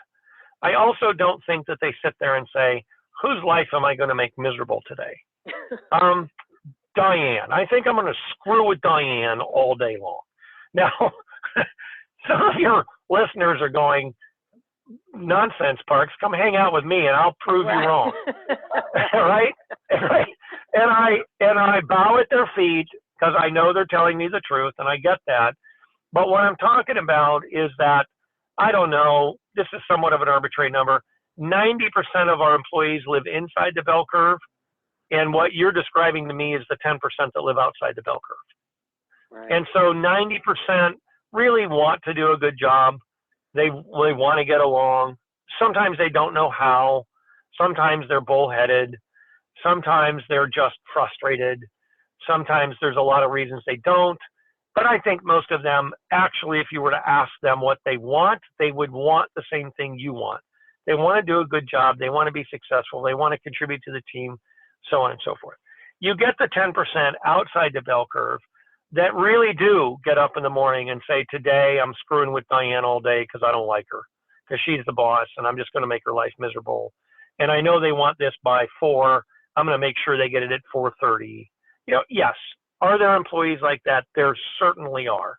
I also don't think that they sit there and say, whose life am I going to make miserable today? Diane. I think I'm going to screw with Diane all day long. Now, some of your listeners are going, nonsense, Parks. Come hang out with me and I'll prove you wrong. Right? Right? And I bow at their feet because I know they're telling me the truth, and I get that. But what I'm talking about is that, I don't know, this is somewhat of an arbitrary number. 90% of our employees live inside the bell curve, and what you're describing to me is the 10% that live outside the bell curve. Right. And so 90% really want to do a good job. They want to get along. Sometimes they don't know how. Sometimes they're bullheaded. Sometimes they're just frustrated. Sometimes there's a lot of reasons they don't. But I think most of them, actually, if you were to ask them what they want, they would want the same thing you want. They want to do a good job. They want to be successful. They want to contribute to the team, so on and so forth. You get the 10% outside the bell curve that really do get up in the morning and say, today I'm screwing with Diane all day because I don't like her, because she's the boss and I'm just going to make her life miserable. And I know they want this by 4. I'm going to make sure they get it at 4:30. Yes. Are there employees like that? There certainly are.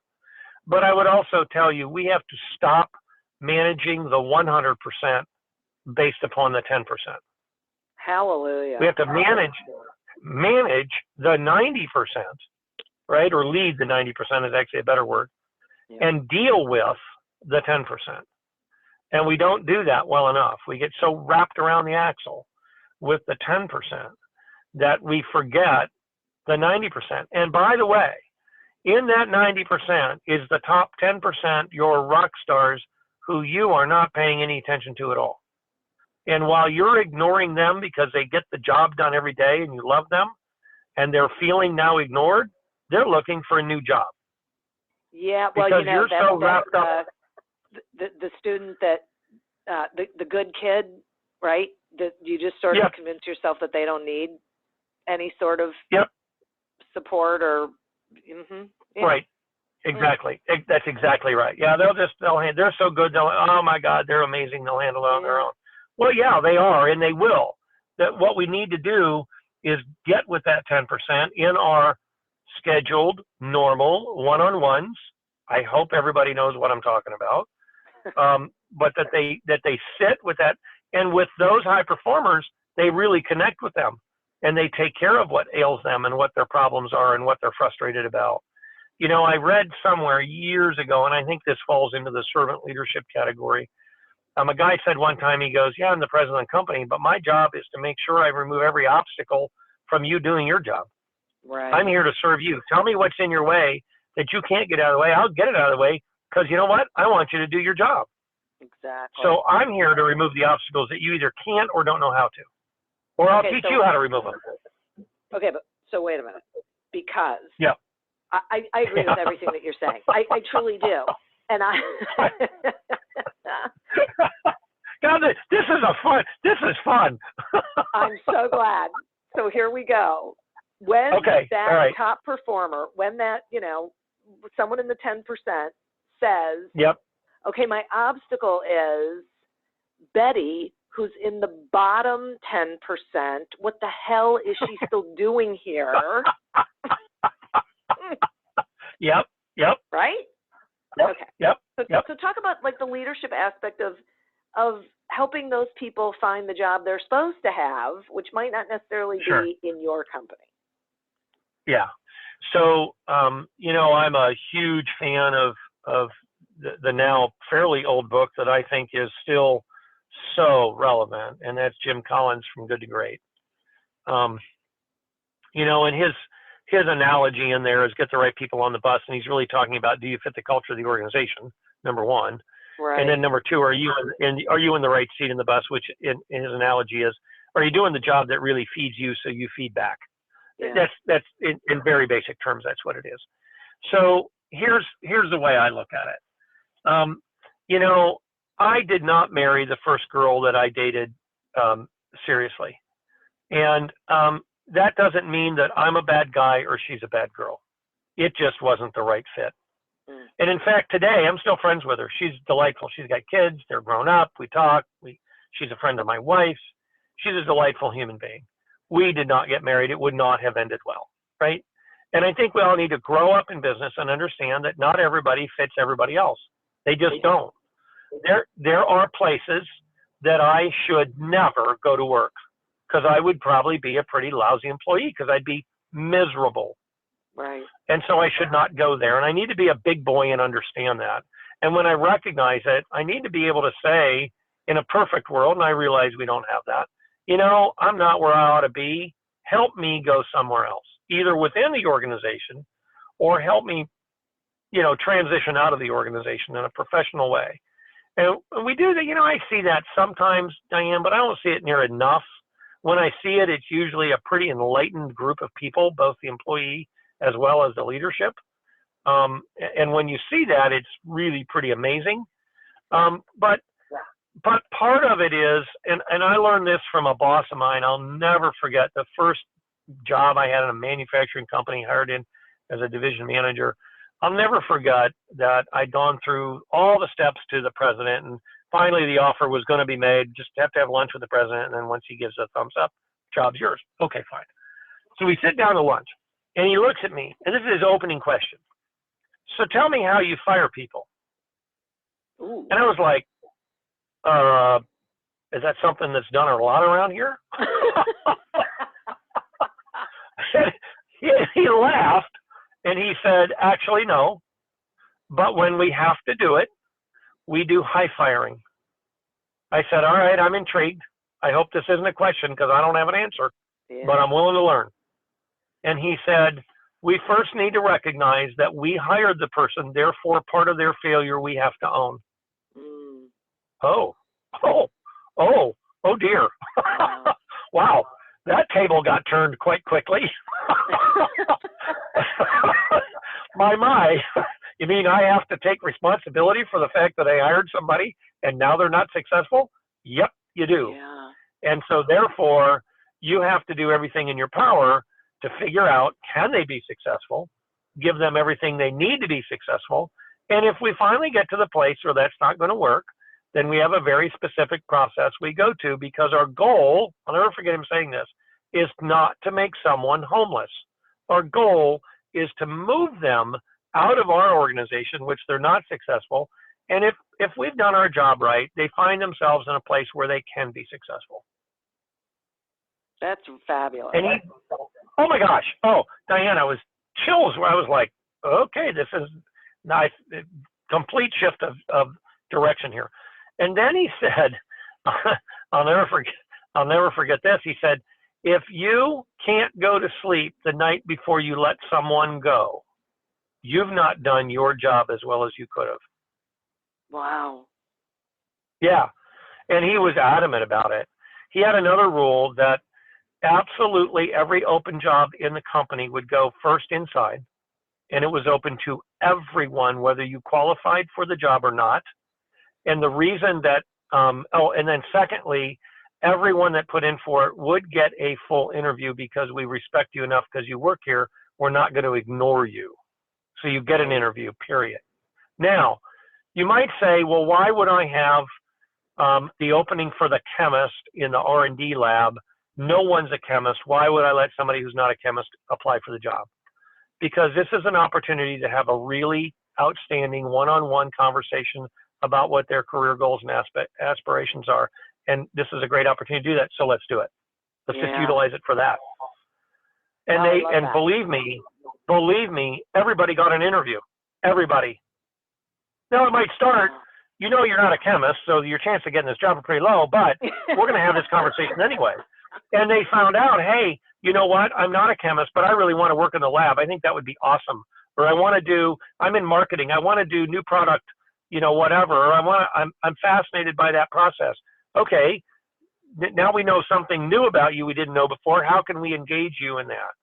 But I would also tell you, we have to stop managing the 100% based upon the 10%. Hallelujah. We have to manage the 90%, right? Or lead the 90% is actually a better word, and deal with the 10%. And we don't do that well enough. We get so wrapped around the axle with the 10% that we forget the 90%. And by the way, in that 90% is the top 10%, your rock stars who you are not paying any attention to at all. And while you're ignoring them because they get the job done every day and you love them and they're feeling now ignored, they're looking for a new job. Yeah, well, because you're so wrapped up. The student that, the good kid, right? That you just sort of convince yourself that they don't need any sort of support or, Right. Exactly. That's exactly right. Yeah, they're so good. Oh my God, they're amazing. They'll handle it on their own. Well, yeah, they are, and they will. That what we need to do is get with that 10% in our scheduled, normal one-on-ones. I hope everybody knows what I'm talking about. But that they sit with that, and with those high performers, they really connect with them, and they take care of what ails them and what their problems are and what they're frustrated about. I read somewhere years ago, and I think this falls into the servant leadership category. A guy said one time, he goes, I'm the president of the company, but my job is to make sure I remove every obstacle from you doing your job. Right. I'm here to serve you. Tell me what's in your way that you can't get out of the way. I'll get it out of the way because you know what? I want you to do your job. Exactly. So I'm here to remove the obstacles that you either can't or don't know how to. Or I'll teach you how to remove them. Okay, but so wait a minute. Because I agree with everything that you're saying. I truly do. And God, this is fun. I'm so glad. So here we go. When that top performer, when that, someone in the 10% says, okay, my obstacle is Betty, who's in the bottom 10%. What the hell is she still doing here? Yep. Right? Yep. Okay. Yep. So talk about like the leadership aspect of helping those people find the job they're supposed to have, which might not necessarily be in your company. Yeah. So, I'm a huge fan of the now fairly old book that I think is still so relevant, and that's Jim Collins' From Good to Great. And his analogy in there is get the right people on the bus, and he's really talking about, do you fit the culture of the organization, number one. Right. And then number two, are you in the right seat in the bus, which in his analogy is, are you doing the job that really feeds you so you feed back? Yeah. That's in very basic terms, that's what it is. So here's the way I look at it. You know, I did not marry the first girl that I dated seriously. And that doesn't mean that I'm a bad guy or she's a bad girl. It just wasn't the right fit. And in fact, today I'm still friends with her. She's delightful. She's got kids. They're grown up. We talk. She's a friend of my wife's. She's a delightful human being. We did not get married. It would not have ended well, right? And I think we all need to grow up in business and understand that not everybody fits everybody else. They just don't. There are places that I should never go to work because I would probably be a pretty lousy employee because I'd be miserable. Right. And so I should not go there. And I need to be a big boy and understand that. And when I recognize it, I need to be able to say, in a perfect world, and I realize we don't have that, you know, I'm not where I ought to be. Help me go somewhere else, either within the organization or help me, you know, transition out of the organization in a professional way. And we do that, you know, I see that sometimes, Diane, but I don't see it near enough. When I see it, it's usually a pretty enlightened group of people, both the employee as well as the leadership. And when you see that, it's really pretty amazing. But part of it is, and I learned this from a boss of mine, I'll never forget the first job I had in a manufacturing company, hired in as a division manager. I'll never forget that I'd gone through all the steps to the president, and finally the offer was going to be made. Just have to have lunch with the president, and then once he gives a thumbs up, job's yours. Okay, fine. So we sit down to lunch, and he looks at me, and this is his opening question. So tell me how you fire people. Ooh. And I was like, is that something that's done a lot around here? He laughed, and he said, actually, no. But when we have to do it, we do high firing. I said, all right, I'm intrigued. I hope this isn't a question because I don't have an answer, but I'm willing to learn. And he said, we first need to recognize that we hired the person, therefore part of their failure we have to own. Oh dear. Wow, that table got turned quite quickly. My. You mean I have to take responsibility for the fact that I hired somebody and now they're not successful? Yep, you do. Yeah. And so therefore, you have to do everything in your power to figure out, can they be successful? Give them everything they need to be successful. And if we finally get to the place where that's not going to work, then we have a very specific process we go to, because our goal, I'll never forget him saying this, is not to make someone homeless. Our goal is to move them out of our organization, which they're not successful. And if we've done our job right, they find themselves in a place where they can be successful. That's fabulous. And oh my gosh. Oh, Diane, I was chills where I was like, okay, this is nice. Complete shift of direction here. And then he said, I'll never forget this. He said, if you can't go to sleep the night before you let someone go, you've not done your job as well as you could have. Wow. Yeah. And he was adamant about it. He had another rule that absolutely every open job in the company would go first inside, and it was open to everyone, whether you qualified for the job or not. And the reason that, and then secondly, everyone that put in for it would get a full interview because we respect you enough because you work here. We're not going to ignore you. So you get an interview, period. Now, you might say, well, why would I have the opening for the chemist in the R&D lab? No one's a chemist. Why would I let somebody who's not a chemist apply for the job? Because this is an opportunity to have a really outstanding one-on-one conversation about what their career goals and aspirations are. And this is a great opportunity to do that. So let's do it. Let's just utilize it for that. And believe me, everybody got an interview. Everybody. Now it might start, you know, you're not a chemist, so your chance of getting this job are pretty low, but we're going to have this conversation anyway. And they found out, hey, you know what, I'm not a chemist, but I really want to work in the lab. I think that would be awesome. Or I'm in marketing. I want to do new product, whatever. Or I'm fascinated by that process. Okay, now we know something new about you we didn't know before. How can we engage you in that?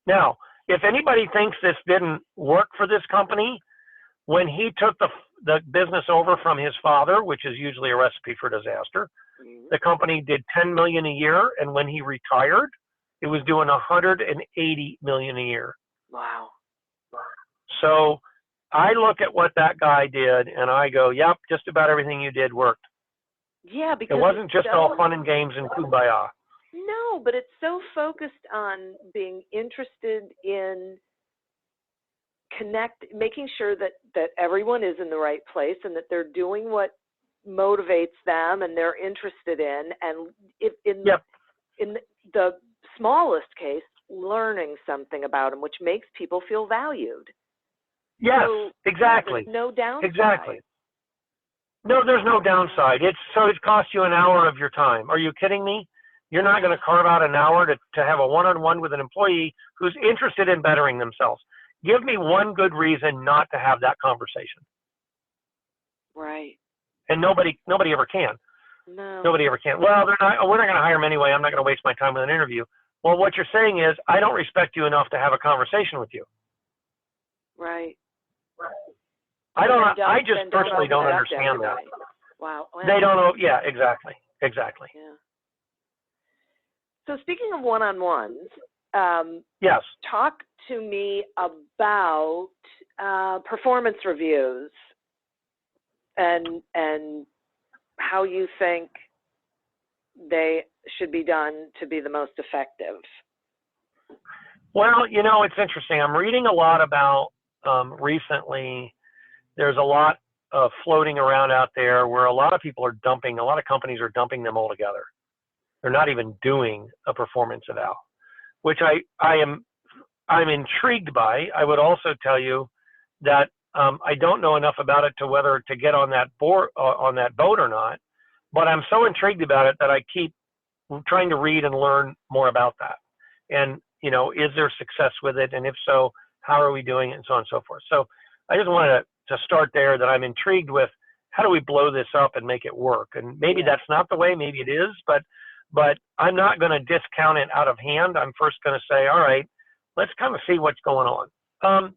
Now, if anybody thinks this didn't work for this company, when he took the business over from his father, which is usually a recipe for disaster, the company did $10 million a year, and when he retired, it was doing $180 million a year. Wow. So I look at what that guy did, and I go, yep, just about everything you did worked. Yeah, because it wasn't just all fun and games and kumbaya. No, but it's so focused on being interested in making sure that everyone is in the right place and that they're doing what motivates them and they're interested in. And if in the smallest case, learning something about them, which makes people feel valued. Yes, so, exactly. Yeah, no downside. Exactly. No, there's no downside. It costs you an hour of your time. Are you kidding me? You're not going to carve out an hour to have a one-on-one with an employee who's interested in bettering themselves. Give me one good reason not to have that conversation. Right. And nobody ever can. No. Nobody ever can. Well, we're not going to hire them anyway. I'm not going to waste my time with an interview. Well, what you're saying is, I don't respect you enough to have a conversation with you. Right. I just personally don't understand that. Wow. They don't know. Yeah, exactly. Exactly. Yeah. So speaking of one-on-ones, yes. Talk to me about performance reviews and how you think they should be done to be the most effective. Well, it's interesting. I'm reading a lot about recently. There's a lot of floating around out there where a lot of companies are dumping them all together. They're not even doing a performance eval, which I'm intrigued by. I would also tell you that I don't know enough about it to whether to get on that boat or not. But I'm so intrigued about it that I keep trying to read and learn more about that. And is there success with it? And if so, how are we doing it? And so on and so forth. So I just wanted to start there, that I'm intrigued with how do we blow this up and make it work? And maybe that's not the way, maybe it is, but I'm not going to discount it out of hand. I'm first going to say, all right, let's kind of see what's going on.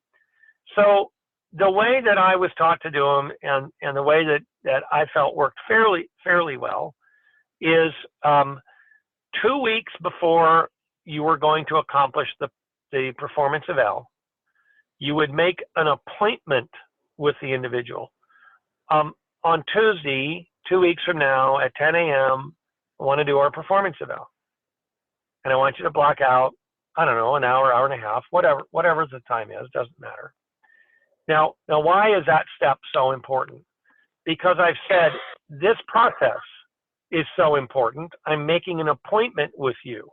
So the way that I was taught to do them and the way that I felt worked fairly well is 2 weeks before you were going to accomplish the performance eval, you would make an appointment with the individual. On Tuesday, 2 weeks from now at 10 a.m., I want to do our performance eval. And I want you to block out, I don't know, an hour, hour and a half, whatever the time is, doesn't matter. Now, why is that step so important? Because I've said this process is so important. I'm making an appointment with you.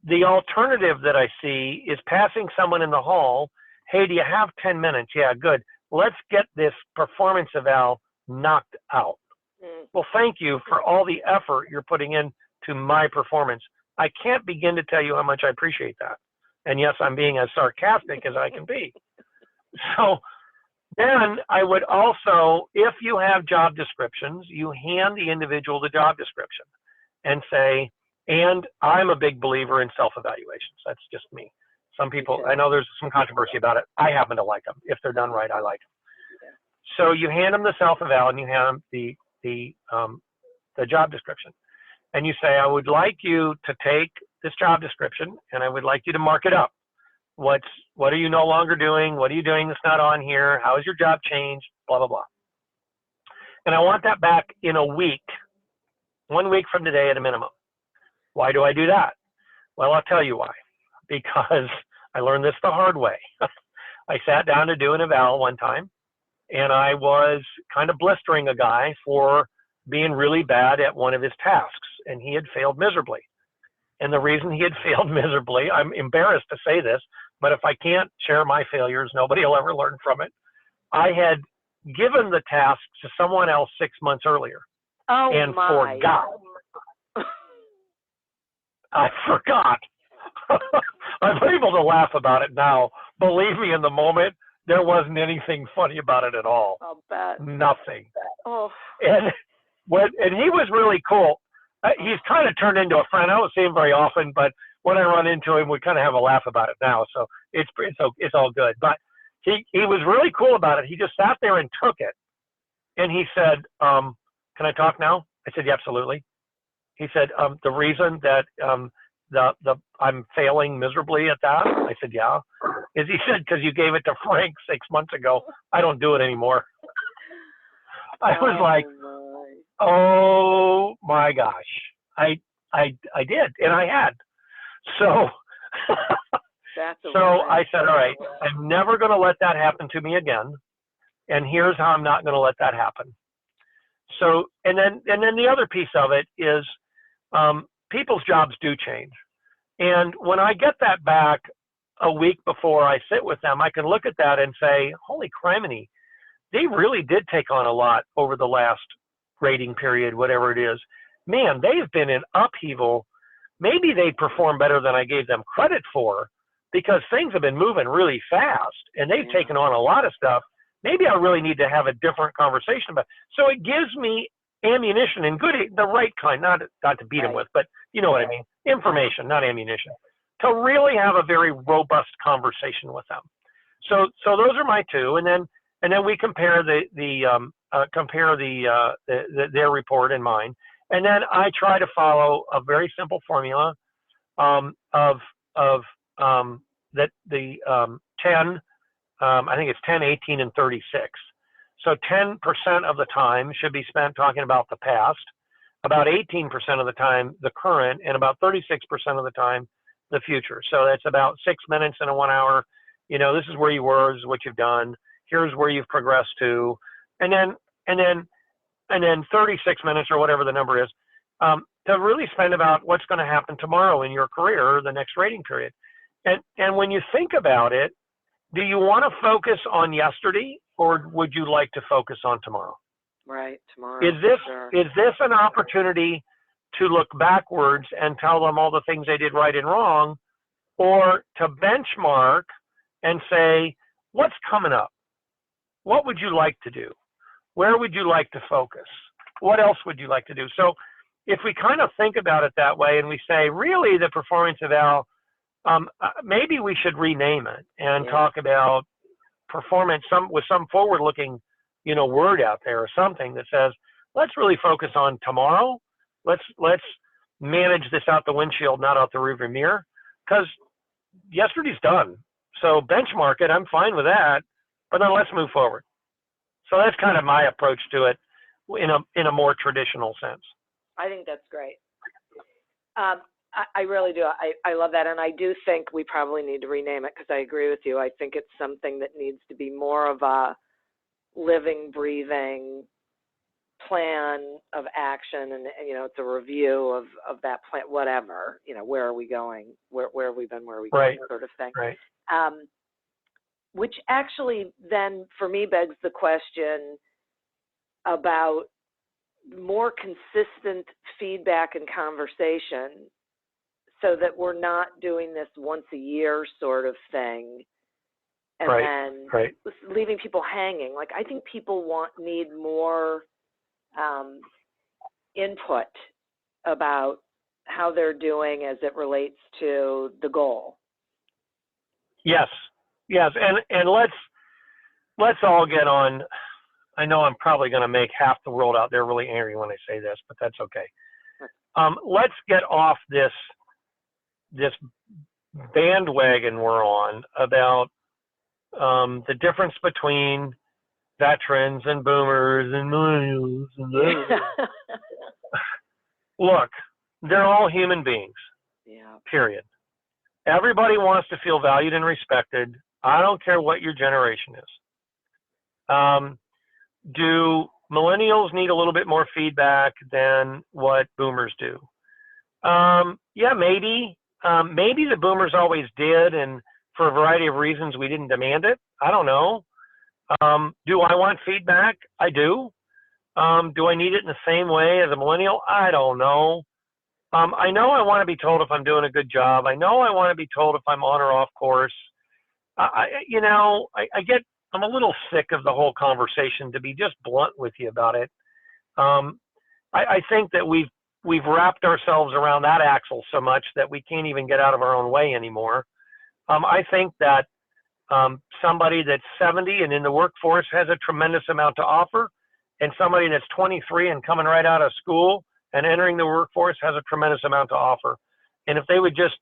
The alternative that I see is passing someone in the hall. Hey, do you have 10 minutes? Yeah, good. Let's get this performance eval knocked out. Well, thank you for all the effort you're putting into my performance. I can't begin to tell you how much I appreciate that. And yes, I'm being as sarcastic as I can be. So then I would also, if you have job descriptions, you hand the individual the job description and say, and I'm a big believer in self-evaluations. That's just me. Some people, I know there's some controversy about it. I happen to like them. If they're done right, I like them. So you hand them the self-eval and you hand them the job description. And you say, I would like you to take this job description and I would like you to mark it up. What are you no longer doing? What are you doing that's not on here? How has your job changed? Blah, blah, blah. And I want that back in a week, 1 week from today at a minimum. Why do I do that? Well, I'll tell you why. Because I learned this the hard way. I sat down to do an eval one time, and I was kind of blistering a guy for being really bad at one of his tasks, and he had failed miserably. And the reason he had failed miserably, I'm embarrassed to say this, but if I can't share my failures, nobody will ever learn from it. I had given the task to someone else 6 months earlier and forgot. I forgot. I'm able to laugh about it now. Believe me, in the moment, there wasn't anything funny about it at all. I'll bet. Nothing. Oh. And he was really cool. He's kind of turned into a friend. I don't see him very often, but when I run into him, we kind of have a laugh about it now. So it's all good. But he was really cool about it. He just sat there and took it. And he said, "Can I talk now?" I said, "Yeah, absolutely." He said, "The reason that I'm failing miserably at that," I said, "Yeah," is he said, "because you gave it to Frank 6 months ago. I don't do it anymore." I was like, "Oh my gosh, I did, and I had." So I said, "All right, I'm never going to let that happen to me again, and here's how I'm not going to let that happen." So and then the other piece of it is people's jobs do change, and when I get that back a week before I sit with them, I can look at that and say, "Holy criminy, they really did take on a lot over the last rating period, whatever it is. Man, they've been in upheaval. Maybe they perform better than I gave them credit for because things have been moving really fast and they've taken on a lot of stuff. Maybe I really need to have a different conversation about it." So it gives me ammunition and the right kind, not to beat them with, but you know what I mean? Information, not ammunition, to really have a very robust conversation with them. So those are my two. And then we compare their report and mine. And then I try to follow a very simple formula of that the 10, I think it's 10, 18, and 36. So 10% of the time should be spent talking about the past, about 18% of the time the current, and about 36% of the time the future. So that's about 6 minutes in a 1 hour. You know, this is where you were, this is what you've done. Here's where you've progressed to, and then 36 minutes or whatever the number is, to really spend about what's going to happen tomorrow in your career or the next rating period. And when you think about it, do you want to focus on yesterday or would you like to focus on tomorrow? Right, tomorrow. Is this an opportunity to look backwards and tell them all the things they did right and wrong, or to benchmark and say, what's coming up? What would you like to do? Where would you like to focus? What else would you like to do? So if we kind of think about it that way and we say, really, the performance eval, maybe we should rename it and talk about performance with some forward-looking, word out there or something that says, let's really focus on tomorrow. Let's manage this out the windshield, not out the rearview mirror, because yesterday's done. So benchmark it. I'm fine with that, but then let's move forward. So that's kind of my approach to it in a more traditional sense. I think that's great. I really do. I love that. And I do think we probably need to rename it because I agree with you. I think it's something that needs to be more of a living, breathing plan of action. And it's a review of that plan, whatever, where are we going? Where have we been? Where are we going? Sort of thing. Right. Which actually then for me begs the question about more consistent feedback and conversation so that we're not doing this once a year sort of thing and then leaving people hanging. Like, I think people need more input about how they're doing as it relates to the goal. Yes, and let's all get on. I know I'm probably going to make half the world out there really angry when I say this, but that's okay. Let's get off this bandwagon we're on about the difference between veterans and boomers and millennials. Look, they're all human beings. Yeah. Period. Everybody wants to feel valued and respected. I don't care what your generation is. Do millennials need a little bit more feedback than what boomers do? Yeah, maybe. Maybe the boomers always did, and for a variety of reasons we didn't demand it. I don't know. Do I want feedback? I do. Do I need it in the same way as a millennial? I don't know. I know I want to be told if I'm doing a good job. I know I want to be told if I'm on or off course. I'm a little sick of the whole conversation, to be just blunt with you about it. I think that we've wrapped ourselves around that axle so much that we can't even get out of our own way anymore. I think that somebody that's 70 and in the workforce has a tremendous amount to offer, and somebody that's 23 and coming right out of school and entering the workforce has a tremendous amount to offer. And if they would just,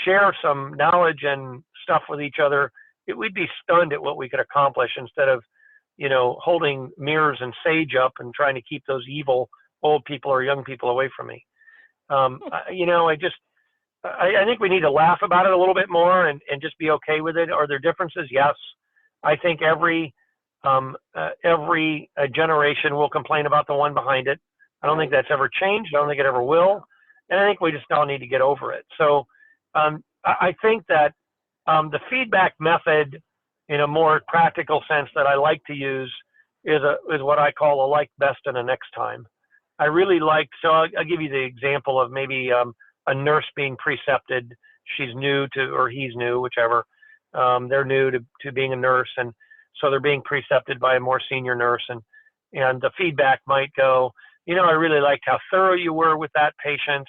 share some knowledge and stuff with each other, we'd be stunned at what we could accomplish instead of, holding mirrors and sage up and trying to keep those evil old people or young people away from me. I think we need to laugh about it a little bit more and just be okay with it. Are there differences? Yes. I think every generation will complain about the one behind it. I don't think that's ever changed. I don't think it ever will. And I think we just all need to get over it. So I think that the feedback method in a more practical sense that I like to use is what I call a like best and a next time. I really like, so I'll give you the example of maybe a nurse being precepted. She's new to, or he's new, whichever. They're new to being a nurse, and so they're being precepted by a more senior nurse, and the feedback might go, I really liked how thorough you were with that patient.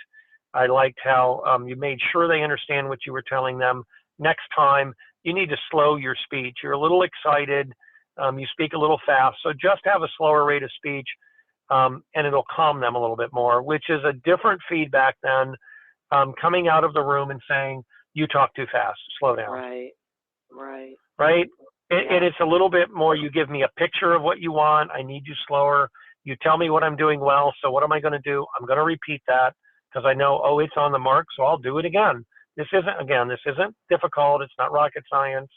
I liked how you made sure they understand what you were telling them. Next time, you need to slow your speech. You're a little excited. You speak a little fast, so just have a slower rate of speech, and it'll calm them a little bit more, which is a different feedback than coming out of the room and saying, you talk too fast, slow down. Right? And it's a little bit more, you give me a picture of what you want. I need you slower. You tell me what I'm doing well. So what am I going to do? I'm going to repeat that because I know, it's on the mark. So I'll do it again. This isn't difficult. It's not rocket science.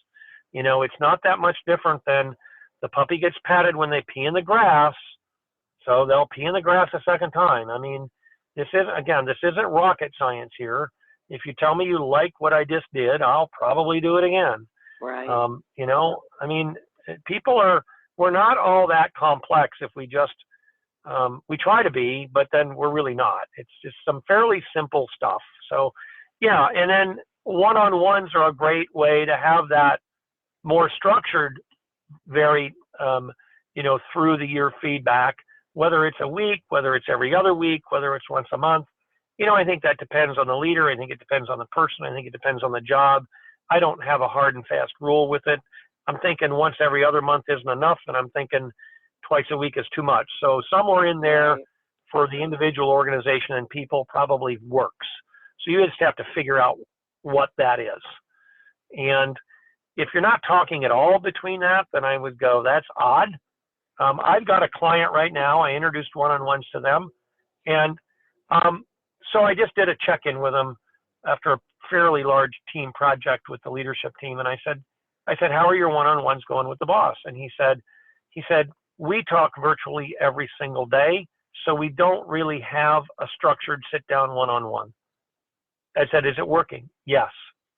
It's not that much different than the puppy gets patted when they pee in the grass. So they'll pee in the grass a second time. I mean, this isn't rocket science here. If you tell me you like what I just did, I'll probably do it again. Right. We're not all that complex if we just, we try to be, but then we're really not. It's just some fairly simple stuff. So, yeah. And then one-on-ones are a great way to have that more structured, very, through the year feedback, whether it's a week, whether it's every other week, whether it's once a month. I think that depends on the leader. I think it depends on the person. I think it depends on the job. I don't have a hard and fast rule with it. I'm thinking once every other month isn't enough, and I'm thinking twice a week is too much. So somewhere in there for the individual organization and people probably works. So you just have to figure out what that is. And if you're not talking at all between that, then I would go, that's odd. I've got a client right now. I introduced one-on-ones to them. And so I just did a check-in with them after a fairly large team project with the leadership team. And I said, how are your one-on-ones going with the boss? And he said, we talk virtually every single day, so we don't really have a structured sit-down one-on-one. I said, is it working? Yes.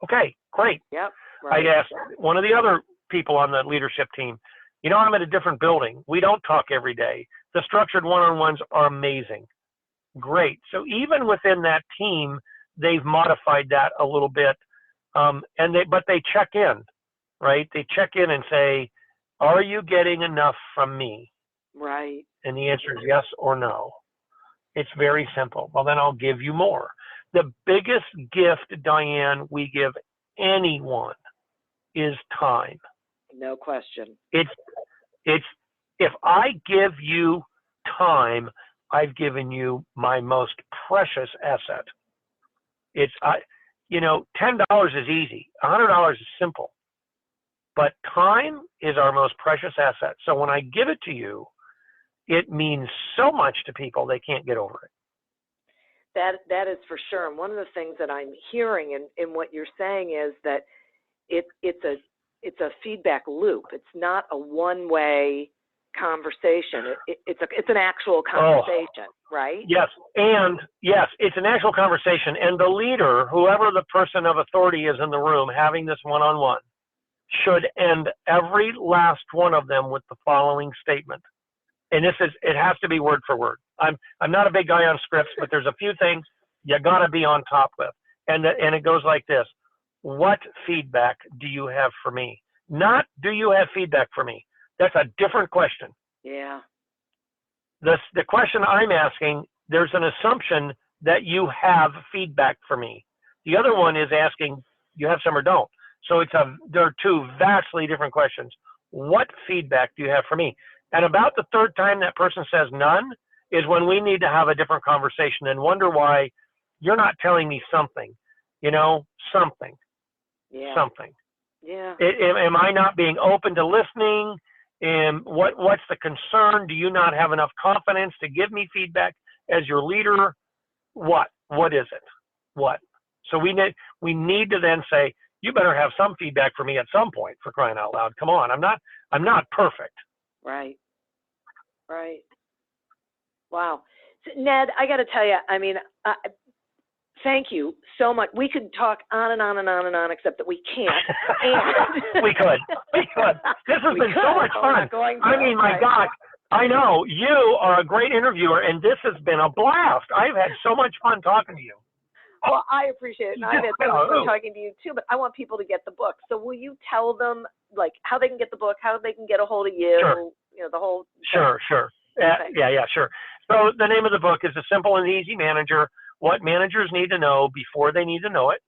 Okay, great. Yep. Right. I asked one of the other people on the leadership team, I'm at a different building. We don't talk every day. The structured one-on-ones are amazing. Great. So even within that team, they've modified that a little bit. But they check in, right? They check in and say, are you getting enough from me? Right. And the answer is yes or no. It's very simple. Well, then I'll give you more. The biggest gift, Diane, we give anyone is time. No question. It's if I give you time, I've given you my most precious asset. It's $10 is easy, $100 is simple, but time is our most precious asset. So when I give it to you, it means so much to people they can't get over it. That is for sure. And one of the things that I'm hearing in what you're saying is that it's a feedback loop. It's not a one-way conversation. It's an actual conversation, right? Yes, it's an actual conversation. And the leader, whoever the person of authority is in the room having this one-on-one, should end every last one of them with the following statement. And it has to be word for word. I'm not a big guy on scripts, but there's a few things you got to be on top with. And it goes like this. What feedback do you have for me? Not, do you have feedback for me? That's a different question. Yeah. The question I'm asking, there's an assumption that you have feedback for me. The other one is asking, you have some or don't. So there are two vastly different questions. What feedback do you have for me? And about the third time that person says none is when we need to have a different conversation and wonder why you're not telling me something, something. Yeah. Something. Yeah. Am I not being open to listening? What's the concern? Do you not have enough confidence to give me feedback as your leader? What is it? What? So we need to then say, you better have some feedback for me at some point, for crying out loud. Come on, I'm not perfect. Right. Wow. So, Ned, I got to tell you, thank you so much. We could talk on and on and on and on, except that we can't. And We could. This has been so much fun. My gosh, I know you are a great interviewer, and this has been a blast. I've had so much fun talking to you. Well, I appreciate it, and I've had so much fun talking to you too. But I want people to get the book. So will you tell them how they can get the book, how they can get a hold of you? Sure. The whole. Sure. Okay. Yeah, sure. So the name of the book is A Simple and Easy Manager: What Managers Need to Know Before They Need to Know It.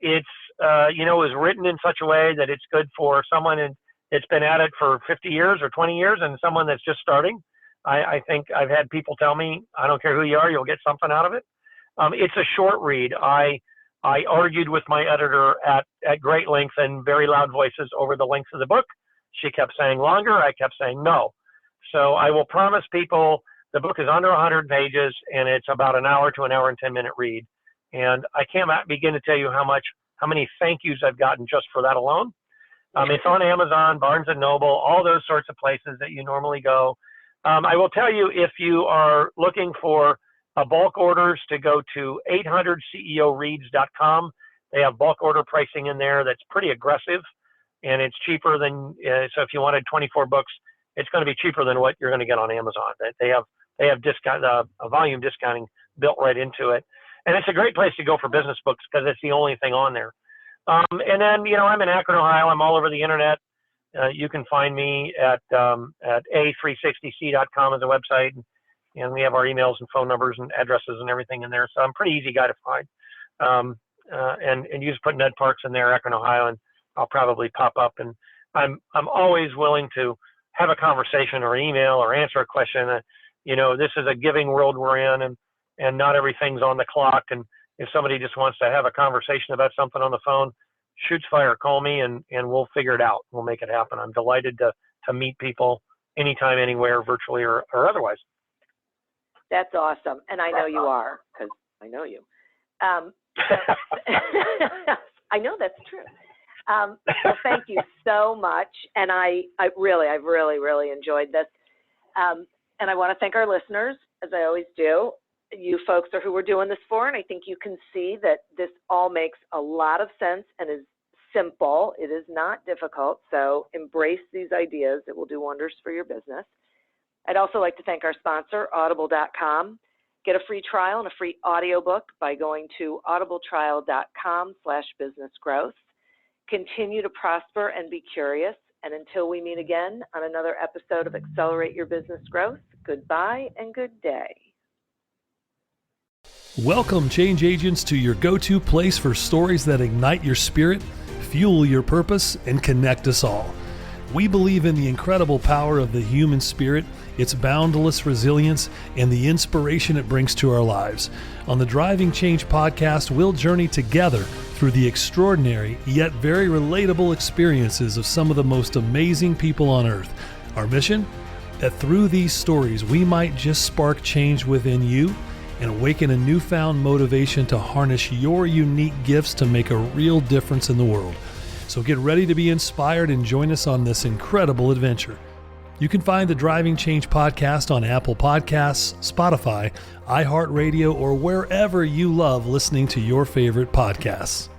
It's is written in such a way that it's good for someone that's been at it for 50 years or 20 years, and someone that's just starting. I think I've had people tell me, I don't care who you are, you'll get something out of it. It's a short read. I argued with my editor at great length and very loud voices over the length of the book. She kept saying longer. I kept saying no. So I will promise people the book is under 100 pages, and it's about an hour to an hour and 10-minute read. And I can't begin to tell you how many thank yous I've gotten just for that alone. It's on Amazon, Barnes & Noble, all those sorts of places that you normally go. I will tell you, if you are looking for bulk orders, to go to 800ceoreads.com. They have bulk order pricing in there that's pretty aggressive, and it's cheaper than, so if you wanted 24 books, it's going to be cheaper than what you're going to get on Amazon. They have discount, volume discounting built right into it. And it's a great place to go for business books because it's the only thing on there. And then, I'm in Akron, Ohio. I'm all over the internet. You can find me at a360c.com as a website. And we have our emails and phone numbers and addresses and everything in there. So I'm a pretty easy guy to find. And you just put Ned Parks in there, Akron, Ohio, and I'll probably pop up. And I'm always willing to have a conversation or email or answer a question. This is a giving world we're in, and not everything's on the clock. And if somebody just wants to have a conversation about something on the phone, shoots fire, call me, and we'll figure it out. We'll make it happen. I'm delighted to meet people anytime, anywhere, virtually or otherwise. That's awesome. And I know you are, because I know you. I know that's true. Well, thank you so much. And I've really enjoyed this. And I want to thank our listeners, as I always do. You folks are who we're doing this for, and I think you can see that this all makes a lot of sense and is simple. It is not difficult, so embrace these ideas. It will do wonders for your business. I'd also like to thank our sponsor, audible.com. Get a free trial and a free audiobook by going to audibletrial.com/businessgrowth. Continue to prosper and be curious. And until we meet again on another episode of Accelerate Your Business Growth, goodbye and good day. Welcome, change agents, to your go-to place for stories that ignite your spirit, fuel your purpose, and connect us all. We believe in the incredible power of the human spirit, its boundless resilience, and the inspiration it brings to our lives. On the Driving Change podcast, we'll journey together through the extraordinary yet very relatable experiences of some of the most amazing people on earth. Our mission? That through these stories, we might just spark change within you and awaken a newfound motivation to harness your unique gifts to make a real difference in the world. So get ready to be inspired and join us on this incredible adventure. You can find the Driving Change podcast on Apple Podcasts, Spotify, iHeartRadio, or wherever you love listening to your favorite podcasts.